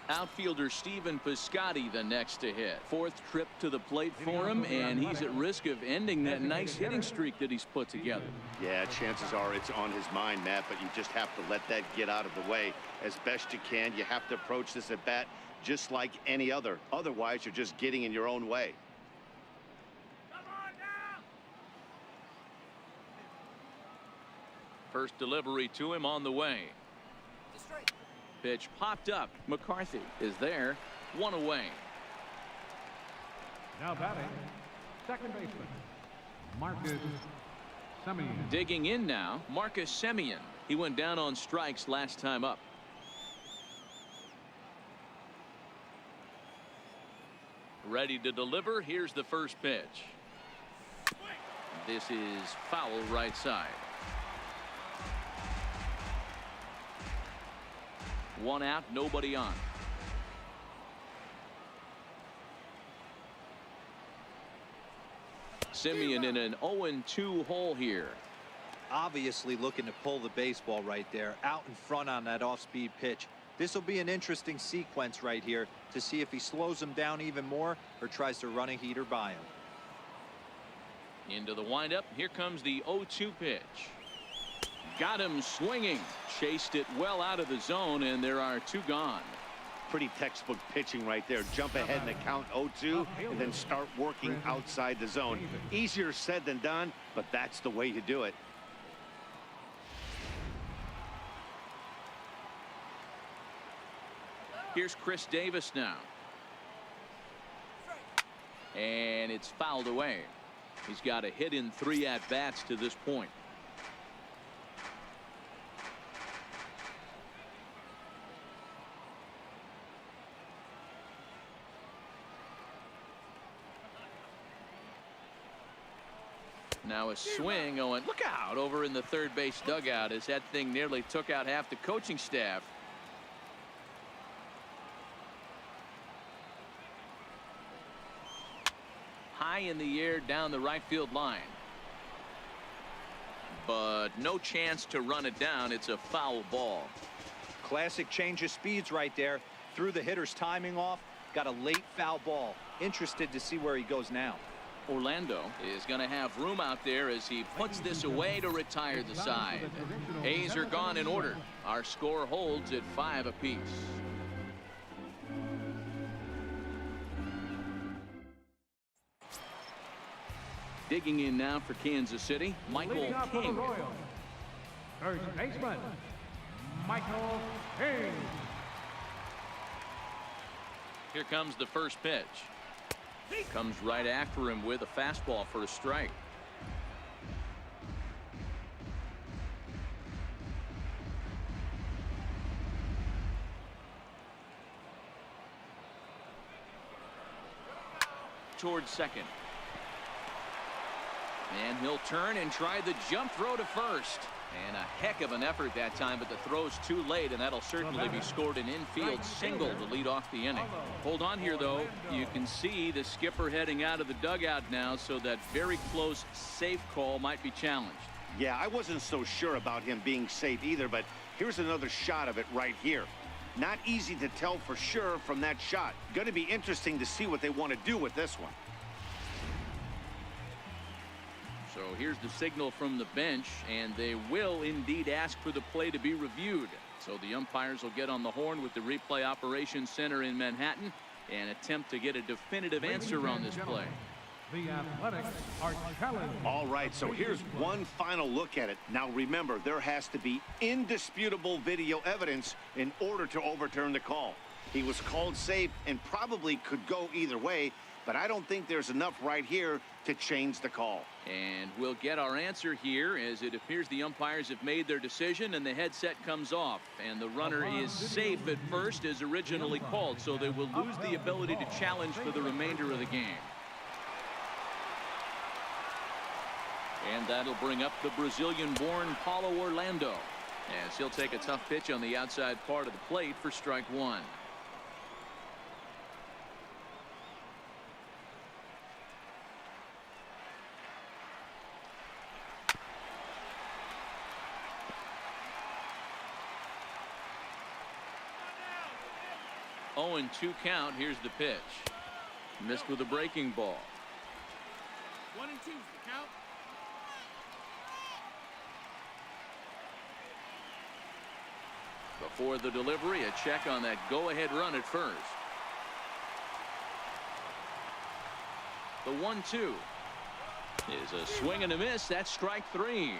Outfielder Stephen Piscotty the next to hit. 4th trip to the plate for him, and he's at risk of ending that nice hitting streak that he's put together. Yeah, chances are it's on his mind, Matt, but you just have to let that get out of the way as best you can. You have to approach this at bat just like any other. Otherwise, you're just getting in your own way. First delivery to him on the way. Pitch popped up. McCarthy is there. 1 away. Now batting. Second baseman, Marcus Semien. Digging in now, Marcus Semien. He went down on strikes last time up. Ready to deliver. Here's the first pitch. This is foul right side. 1 out, nobody on. Simeon in an 0-2 hole here. Obviously looking to pull the baseball right there, out in front on that off-speed pitch. This will be an interesting sequence right here to see if he slows him down even more or tries to run a heater by him. Into the windup. Here comes the 0-2 pitch. Got him swinging. Chased it well out of the zone, and there are 2 gone. Pretty textbook pitching right there. Jump ahead in the count 0-2 and then start working outside the zone. Easier said than done, but that's the way to do it. Here's Chris Davis now. And it's fouled away. He's got a hit in 3 at-bats to this point. Now a swing going. Look out over in the third base dugout as that thing nearly took out half the coaching staff. High in the air down the right field line. But no chance to run it down. It's a foul ball. Classic change of speeds right there. Threw the hitter's timing off. Got a late foul ball. Interested to see where he goes now. Orlando is going to have room out there as he puts this away to retire the side. A's are gone in order. Our score holds at 5 apiece. Digging in now for Kansas City, Michael King. First baseman, Michael King. Here comes the first pitch. Comes right after him with a fastball for a strike. Towards second. And he'll turn and try the jump throw to first. And a heck of an effort that time, but the throw's too late, and that'll certainly be scored an infield single to lead off the inning. Hold on here, though. You can see the skipper heading out of the dugout now, so that very close safe call might be challenged. Yeah, I wasn't so sure about him being safe either, but here's another shot of it right here. Not easy to tell for sure from that shot. Going to be interesting to see what they want to do with this one. So here's the signal from the bench, and they will indeed ask for the play to be reviewed. So the umpires will get on the horn with the replay operations center in Manhattan and attempt to get a definitive answer on this play. The Athletics are challenged. All right, so here's one final look at it. Now remember, there has to be indisputable video evidence in order to overturn the call. He was called safe and probably could go either way, but I don't think there's enough right here to change the call. And we'll get our answer here as it appears the umpires have made their decision and the headset comes off. And the runner is safe at first as originally called, so they will lose the ability to challenge for the remainder of the game. And that'll bring up the Brazilian-born Paulo Orlando as he'll take a tough pitch on the outside part of the plate for strike 1. Oh, and 2 count. Here's the pitch. Missed with a breaking ball. 1 and 2 is the count. Before the delivery, a check on that go-ahead run at first. The 1-2 is a swing and a miss. That's strike 3.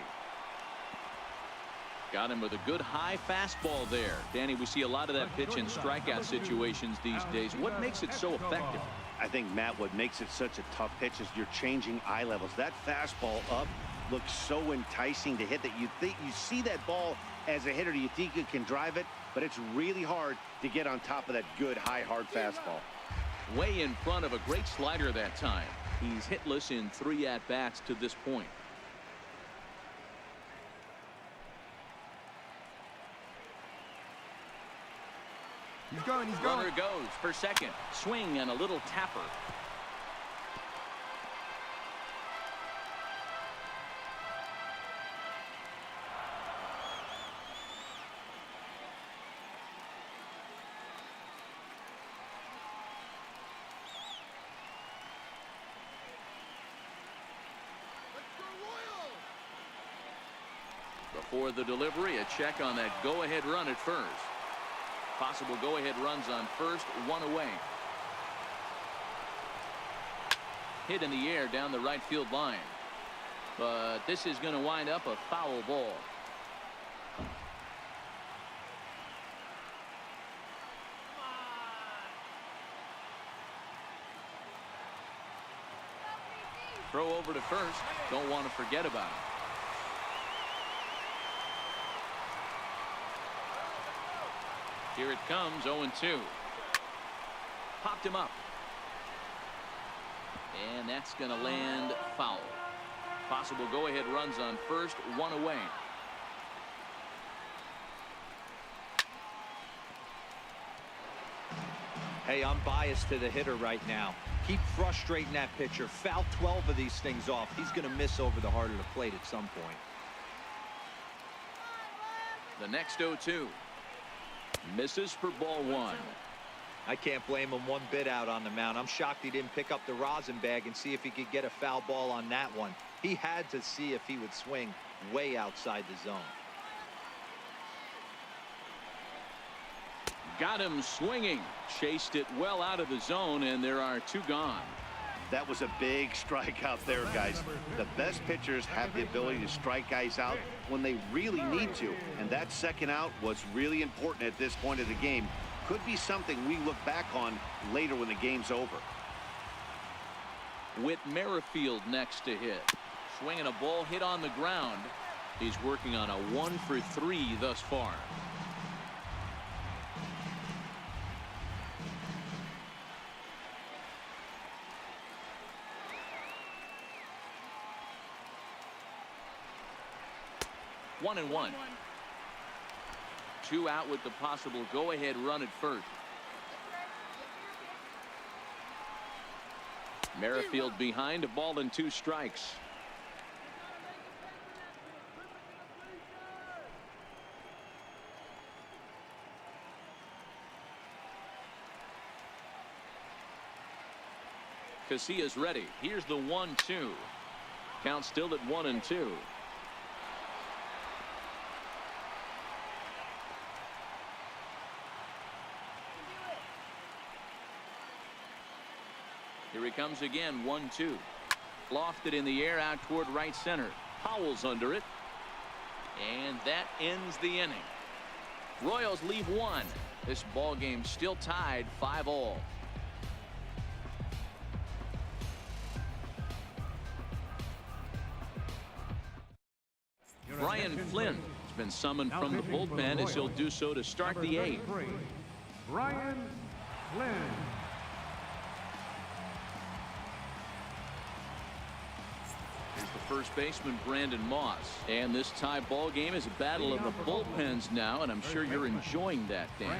Got him with a good high fastball there. Danny, we see a lot of that pitch in strikeout situations these days. What makes it so effective? I think, Matt, what makes it such a tough pitch is you're changing eye levels. That fastball up looks so enticing to hit that you think you see that ball as a hitter, you think you can drive it, but it's really hard to get on top of that good high hard fastball. Way in front of a great slider that time. He's hitless in 3 at-bats to this point. He's going. He's Runner going. goes for second. Swing and a little tapper. Before the delivery, a check on that go-ahead run at first. Possible go-ahead runs on first, one away. Hit in the air down the right field line. But this is going to wind up a foul ball. Throw over to first. Don't want to forget about it. Here it comes, 0-2. Popped him up. And that's going to land foul. Possible go-ahead runs on first, one away. Hey, I'm biased to the hitter right now. Keep frustrating that pitcher. Foul 12 of these things off. He's going to miss over the heart of the plate at some point. The next 0-2. Misses for ball one. I can't blame him one bit out on the mound. I'm shocked he didn't pick up the rosin bag and see if he could get a foul ball on that one. He had to see if he would swing way outside the zone. Got him swinging. Chased it well out of the zone, and there are two gone. That was a big strikeout there, guys. The best pitchers have the ability to strike guys out when they really need to, and that second out was really important at this point of the game. Could be something we look back on later when the game's over. With Merrifield next to hit. Swinging a ball hit on the ground. He's working on a 1-for-3 thus far. One and one. Two out with the possible go-ahead run at first. Merrifield behind, a ball and two strikes. Casillas ready. Here's the 1-2. Count still at 1-2. Here he comes again, 1-2. Lofted in the air out toward right center. Powell's under it. And that ends the inning. Royals leave one. This ball game still tied 5-all. Brian Flynn has been summoned from the bullpen as he'll do so to start the eighth. Brian Flynn. Here's the first baseman, Brandon Moss. And this tie ball game is a battle of the bullpens now, and I'm sure you're enjoying that, Dan.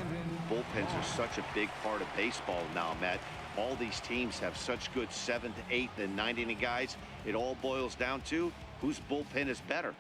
Bullpens are such a big part of baseball now, Matt. All these teams have such good 7th, 8th, and 9th inning guys. It all boils down to whose bullpen is better.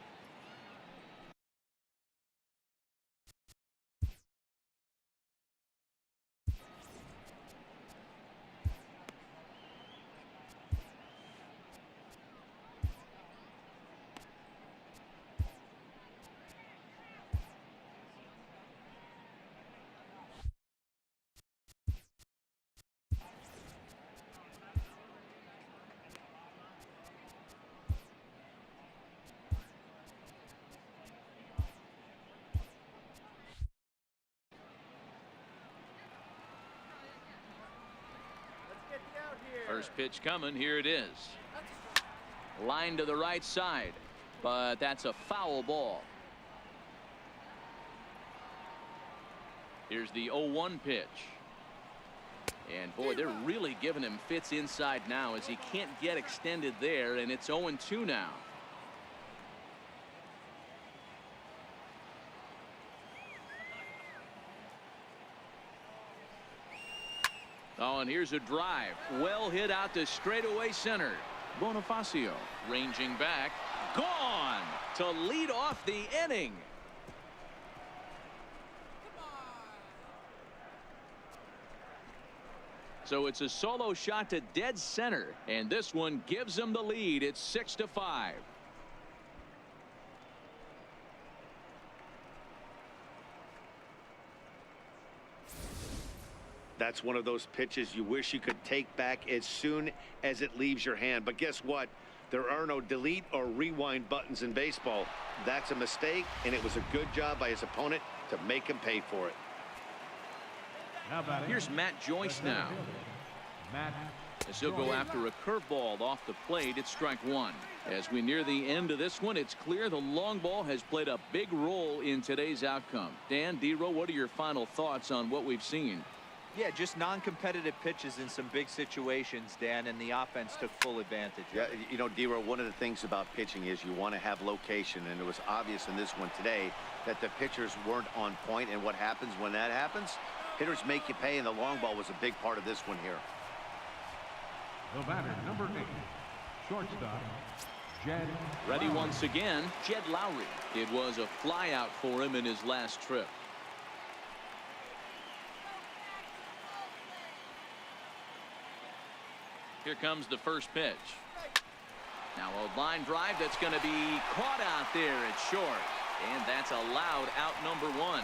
First pitch coming. Here it is. Line to the right side, but that's a foul ball. Here's the 0-1 pitch. And boy, they're really giving him fits inside now as he can't get extended there, and it's 0-2 now. Oh, and here's a drive. Well hit out to straightaway center. Bonifacio ranging back. Gone to lead off the inning. So it's a solo shot to dead center, and this one gives them the lead. It's 6-5. That's one of those pitches you wish you could take back as soon as it leaves your hand. But guess what? There are no delete or rewind buttons in baseball. That's a mistake, and it was a good job by his opponent to make him pay for it. Here's Matt Joyce now. As he'll go after a curveball off the plate. It's strike one. As we near the end of this one, it's clear the long ball has played a big role in today's outcome. Dan, D-Row, what are your final thoughts on what we've seen? Yeah, just non-competitive pitches in some big situations, Dan, and the offense took full advantage. Yeah, you know, D-Row, one of the things about pitching is you want to have location, and it was obvious in this one today that the pitchers weren't on point, and what happens when that happens? Hitters make you pay, and the long ball was a big part of this one here. The batter, number 8, shortstop, Jed. Ready once again, Jed Lowry. It was a flyout for him in his last trip. Here comes the first pitch. Now a line drive that's going to be caught out there at short. And that's allowed out number one.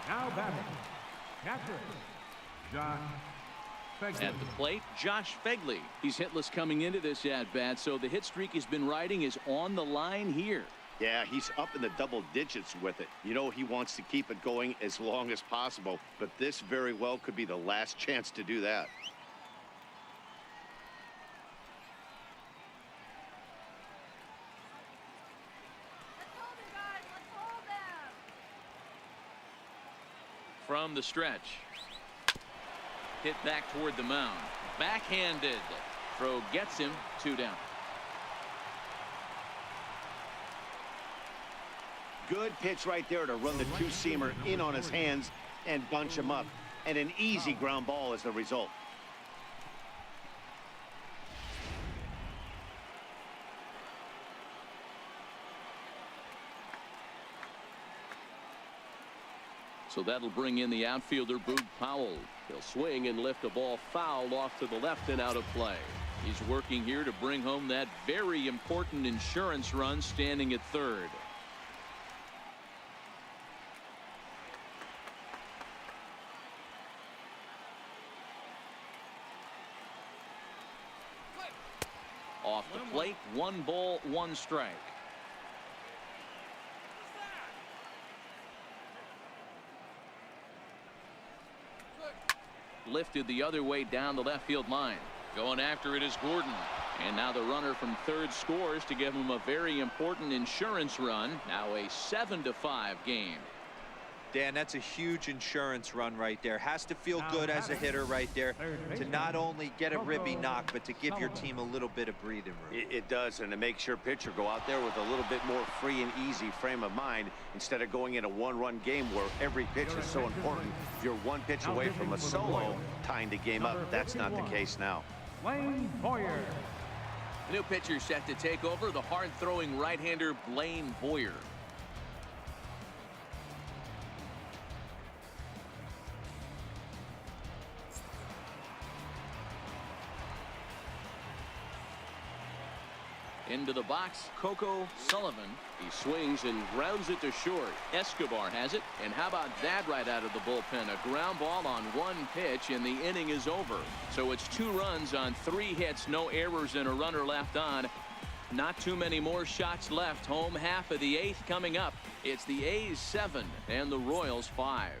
Now batting, catcher, Josh Fegley. At the plate, Josh Fegley. He's hitless coming into this at-bat, so the hit streak he's been riding is on the line here. Yeah, he's up in the double digits with it. You know, he wants to keep it going as long as possible, but this very well could be the last chance to do that. From the stretch. Hit back toward the mound. Backhanded. Throw gets him. 2 down. Good pitch right there to run the two-seamer in on his hands and bunch him up. And an easy ground ball as the result. So that'll bring in the outfielder, Boog Powell. He'll swing and lift a ball foul off to the left and out of play. He's working here to bring home that very important insurance run, standing at third. Off the plate, 1 ball, 1 strike. Lifted the other way down the left field line. Going after it is Gordon. And now the runner from third scores to give him a very important insurance run. Now a 7-5 game. Dan, that's a huge insurance run right there. Has to feel good as a hitter right there to not only get a ribby knock, but to give your team a little bit of breathing room. It does, and it makes your pitcher go out there with a little bit more free and easy frame of mind instead of going in a one-run game where every pitch is so important. You're one pitch away from a solo tying the game up. That's not the case now. Blaine Boyer. The new pitcher set to take over, the hard-throwing right-hander Blaine Boyer. Into the box, Coco Sullivan. He swings and grounds it to short. Escobar has it. And how about that right out of the bullpen? A ground ball on 1 pitch, and the inning is over. So it's 2 runs on 3 hits, no errors, and a runner left on. Not too many more shots left. Home half of the 8th coming up. It's the A's 7 and the Royals 5.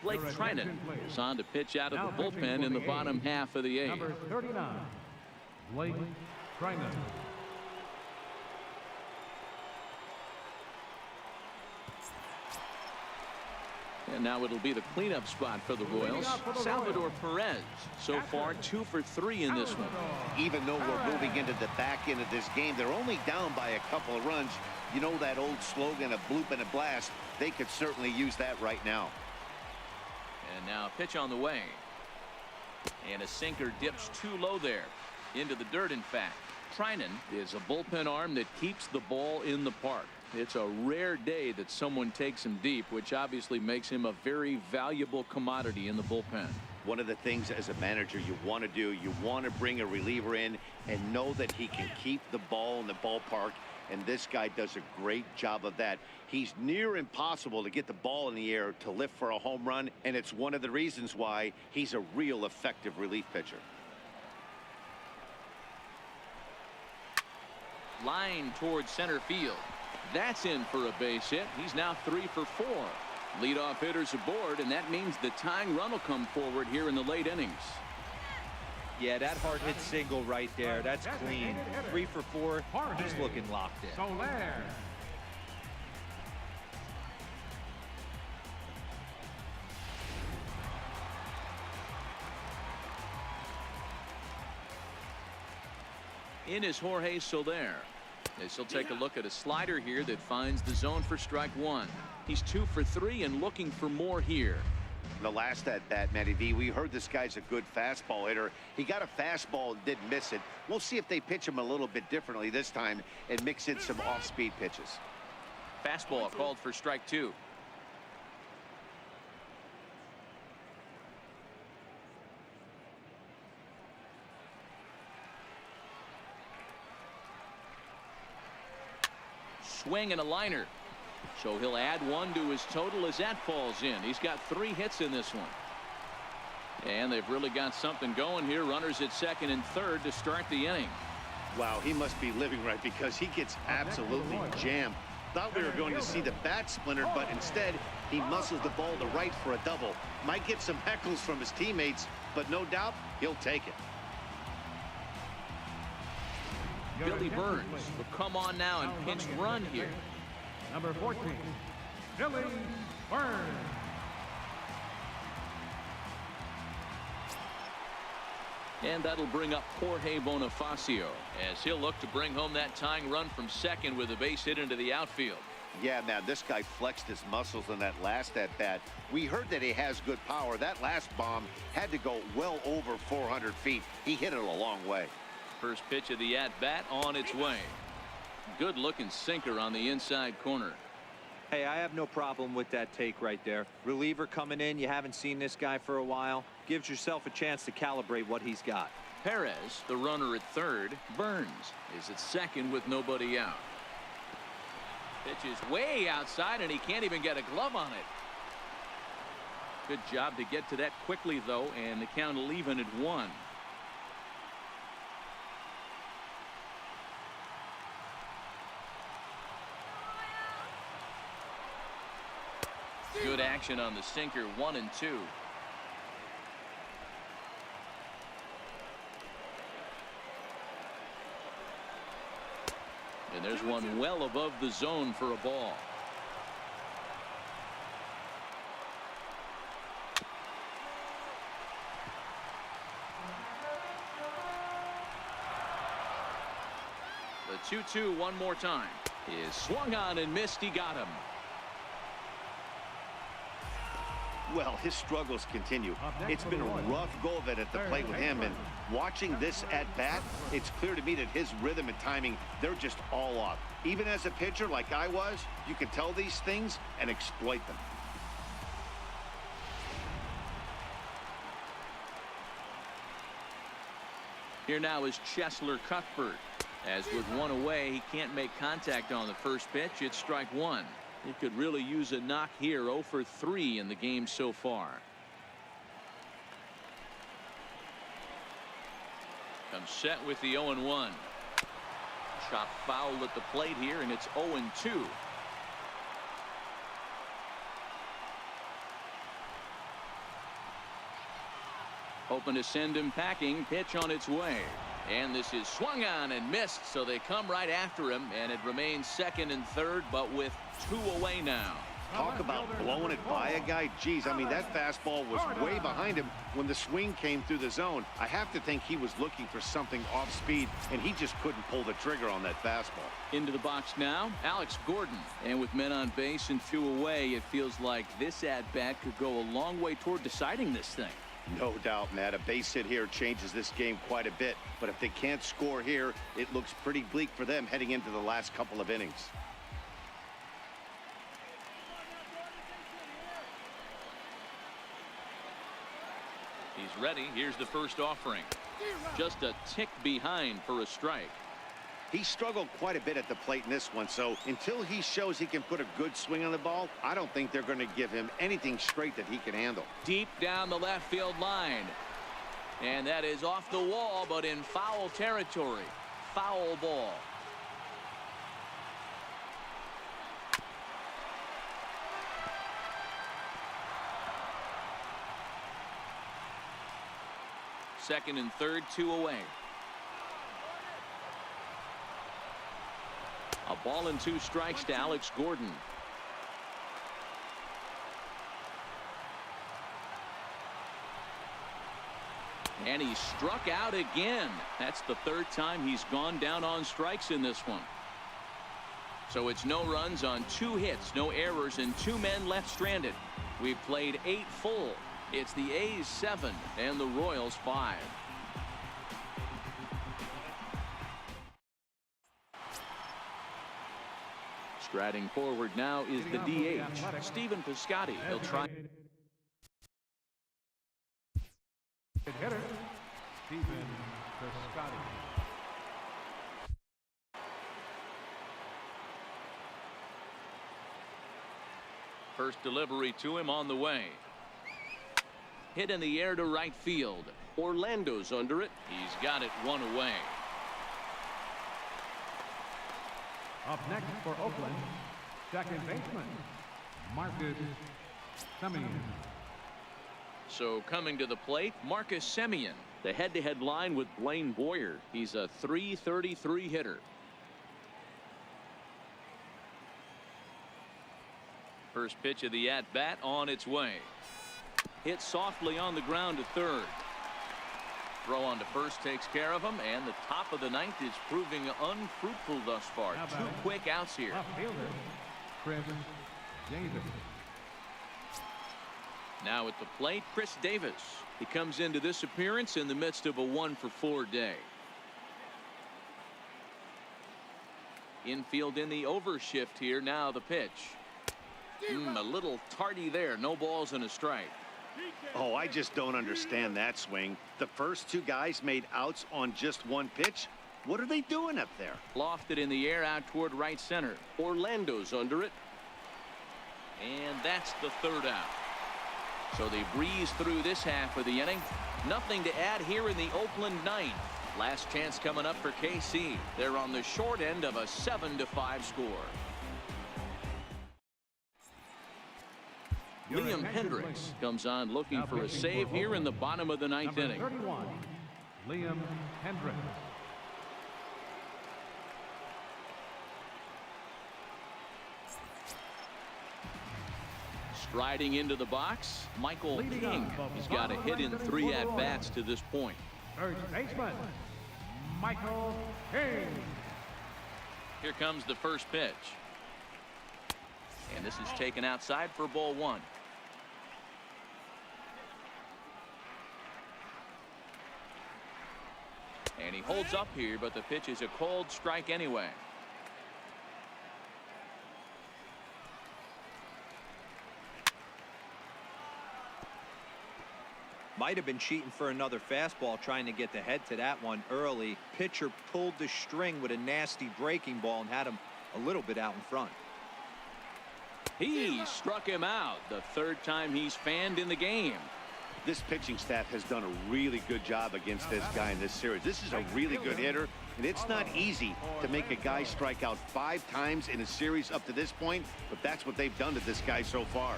Blake Trinan is on to pitch out of the bullpen in the bottom half of the 8th. Number 39, Blake Trinan. And now it'll be the cleanup spot for the Royals. Salvador Perez, so far 2 for 3 in this one. Even though we're moving into the back end of this game, they're only down by a couple of runs. You know that old slogan, a bloop and a blast? They could certainly use that right now. And now pitch on the way. And a sinker dips too low there. Into the dirt, in fact. Trinan is a bullpen arm that keeps the ball in the park. It's a rare day that someone takes him deep, which obviously makes him a very valuable commodity in the bullpen. One of the things as a manager you want to do, you want to bring a reliever in and know that he can keep the ball in the ballpark. And this guy does a great job of that. He's near impossible to get the ball in the air to lift for a home run. And it's one of the reasons why he's a real effective relief pitcher. Line towards center field. That's in for a base hit. He's now 3 for 4. Leadoff hitters aboard, and that means the tying run will come forward here in the late innings. Yeah, that hard hit single right there. That's clean. 3 for 4. He's looking locked in. Soler. In is Jorge Soler. As he'll take a look at a slider here that finds the zone for strike 1. He's 2 for 3 and looking for more here. The last at bat, Matty V, we heard this guy's a good fastball hitter. He got a fastball and didn't miss it. We'll see if they pitch him a little bit differently this time and mix in some off-speed pitches. Fastball called for strike 2. Swing and a liner. So he'll add 1 to his total as that falls in. He's got 3 hits in this one. And they've really got something going here. Runners at second and third to start the inning. Wow, he must be living right because he gets absolutely jammed. Thought we were going to see the bat splintered, but instead he muscles the ball to right for a double. Might get some heckles from his teammates, but no doubt he'll take it. Billy Burns will come on now and pinch run here. Number 14, Billy Burns. And that'll bring up Jorge Bonifacio as he'll look to bring home that tying run from second with a base hit into the outfield. Yeah, man, this guy flexed his muscles in that last at bat. We heard that he has good power. That last bomb had to go well over 400 feet. He hit it a long way. First pitch of the at-bat on its way. Good looking sinker on the inside corner. Hey, I have no problem with that take right there. Reliever coming in. You haven't seen this guy for a while. Gives yourself a chance to calibrate what he's got. Perez, the runner at third. Burns is at second with nobody out. Pitch is way outside and he can't even get a glove on it. Good job to get to that quickly though, and the count will even at 1. Good action on the sinker. 1 and 2. And there's one well above the zone for a ball. The 2-2 one more time. Is swung on and missed. He got him. Well, his struggles continue. It's been a rough go of it at the plate with him, and watching this at bat, it's clear to me that his rhythm and timing, they're just all off. Even as a pitcher like I was, you can tell these things and exploit them. Here now is Cheslor Cuthbert. As with 1 away, he can't make contact on the first pitch. It's strike 1. He could really use a knock here. 0 for 3 in the game so far. Comes set with the 0-1. Shot foul at the plate here, and it's 0-2. Hoping to send him packing. Pitch on its way. And this is swung on and missed, so they come right after him, and it remains second and third, but with 2 away now. Talk about blowing it by a guy. Geez, I mean, that fastball was way behind him when the swing came through the zone. I have to think he was looking for something off speed, and he just couldn't pull the trigger on that fastball. Into the box now, Alex Gordon. And with men on base and 2 away, it feels like this at-bat could go a long way toward deciding this thing. No doubt, Matt. A base hit here changes this game quite a bit. But if they can't score here, it looks pretty bleak for them heading into the last couple of innings. He's ready. Here's the first offering. Just a tick behind for a strike. He struggled quite a bit at the plate in this one, so until he shows he can put a good swing on the ball, I don't think they're going to give him anything straight that he can handle. Deep down the left field line. And that is off the wall, but in foul territory. Foul ball. Second and third, 2 away. A ball and 2 strikes to Alex Gordon. And he struck out again. That's the 3rd time he's gone down on strikes in this one. So it's no runs on 2 hits, no errors, and 2 men left stranded. We've played 8 full. It's the A's 7 and the Royals 5. Striding forward now is the DH, Stephen Piscotty. He'll try. Hitter, Stephen Piscotty. First delivery to him on the way. Hit in the air to right field. Orlando's under it. He's got it 1 away. Up next for Oakland, second baseman, Marcus Semien. So coming to the plate, Marcus Semien. The head-to-head line with Blaine Boyer. He's a .333 hitter. First pitch of the at-bat on its way. Hit softly on the ground to third. Throw on to first takes care of him, and the top of the 9th is proving unfruitful thus far. 2 quick outs here. Left fielder, Chris Davis. Now at the plate, Chris Davis. He comes into this appearance in the midst of a 1-for-4 day. Infield in the overshift here. Now the pitch. A little tardy there. No balls and a strike. Oh, I just don't understand that swing. The first 2 guys made outs on just 1 pitch. What are they doing up there? Lofted in the air out toward right center. Orlando's under it. And that's the 3rd out. So they breeze through this half of the inning. Nothing to add here in the Oakland 9th. Last chance coming up for KC. They're on the short end of a 7-5 score. Liam Hendricks comes on looking for a save here in the bottom of the 9th inning. 31, Liam Hendricks. Striding into the box, Michael King. He's got a hit in 3 at-bats to this point. First baseman, Michael King. Here comes the first pitch. And this is taken outside for ball 1. And he holds up here, but the pitch is a cold strike anyway. Might have been cheating for another fastball, trying to get the head to that one early. Pitcher pulled the string with a nasty breaking ball and had him a little bit out in front. He struck him out, the 3rd time he's fanned in the game. This pitching staff has done a really good job against this guy in this series. This is a really good hitter, and it's not easy to make a guy strike out 5 times in a series up to this point, but that's what they've done to this guy so far.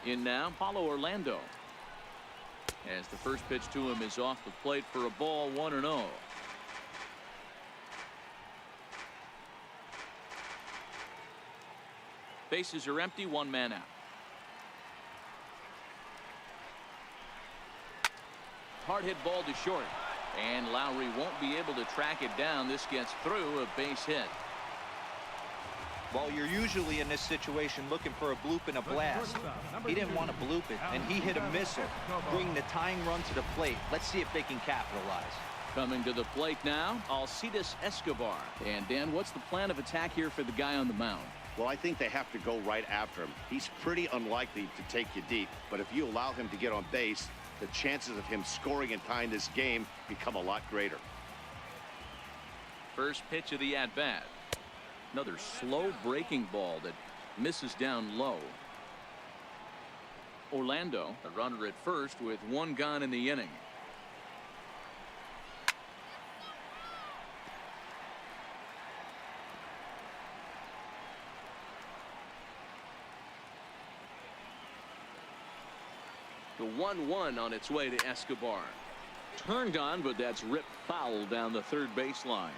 In now, Paulo Orlando. As the first pitch to him is off the plate for a ball, 1-0. Bases are empty, one man out. Hard hit ball to short. And Lowry won't be able to track it down. This gets through, a base hit. Well, you're usually in this situation looking for a bloop and a blast. He didn't want to bloop it, and he hit a missile, bringing the tying run to the plate. Let's see if they can capitalize. Coming to the plate now, Alcides Escobar. And Dan, what's the plan of attack here for the guy on the mound? Well, I think they have to go right after him. He's pretty unlikely to take you deep, but if you allow him to get on base, the chances of him scoring and tying this game become a lot greater. First pitch of the at-bat. Another slow breaking ball that misses down low. Orlando, a runner at first with one gone in the inning. The 1-1 on its way to Escobar. Turned on, but that's ripped foul down the third baseline.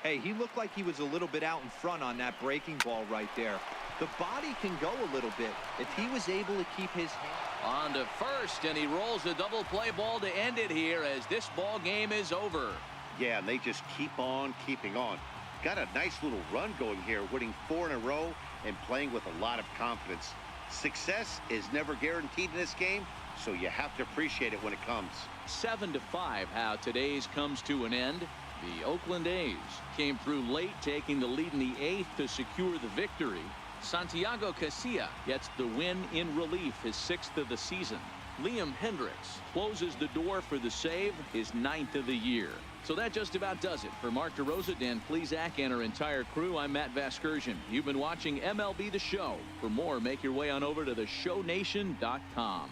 Hey, he looked like he was a little bit out in front on that breaking ball right there. The body can go a little bit if he was able to keep his hand. On to first, and he rolls a double play ball to end it here as this ball game is over. Yeah, and they just keep on keeping on. Got a nice little run going here, winning 4 in a row and playing with a lot of confidence. Success is never guaranteed in this game, so you have to appreciate it when it comes. 7-5 how today's comes to an end. The Oakland A's came through late, taking the lead in the 8th to secure the victory. Santiago Casilla gets the win in relief, his 6th of the season. Liam Hendricks closes the door for the save, his 9th of the year. So that just about does it. For Mark DeRosa, Dan Plesac, and our entire crew, I'm Matt Vasgersian. You've been watching MLB The Show. For more, make your way on over to theshownation.com.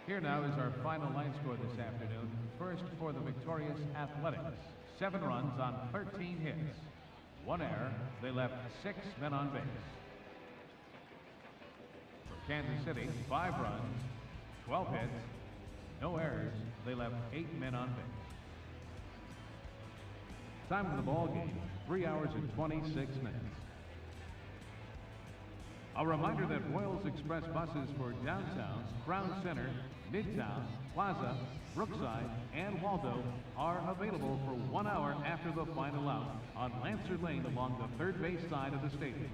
Here now is our final line score this afternoon. First for the victorious Athletics. 7 runs on 13 hits. 1 error. They left 6 men on base. For Kansas City, 5 runs, 12 hits, no errors. They left 8 men on base. Time of the ball game, 3 hours and 26 minutes. A reminder that Royals Express buses for downtown, Crown Center, Midtown, Plaza, Brookside, and Waldo are available for 1 hour after the final out on Lancer Lane along the third base side of the stadium.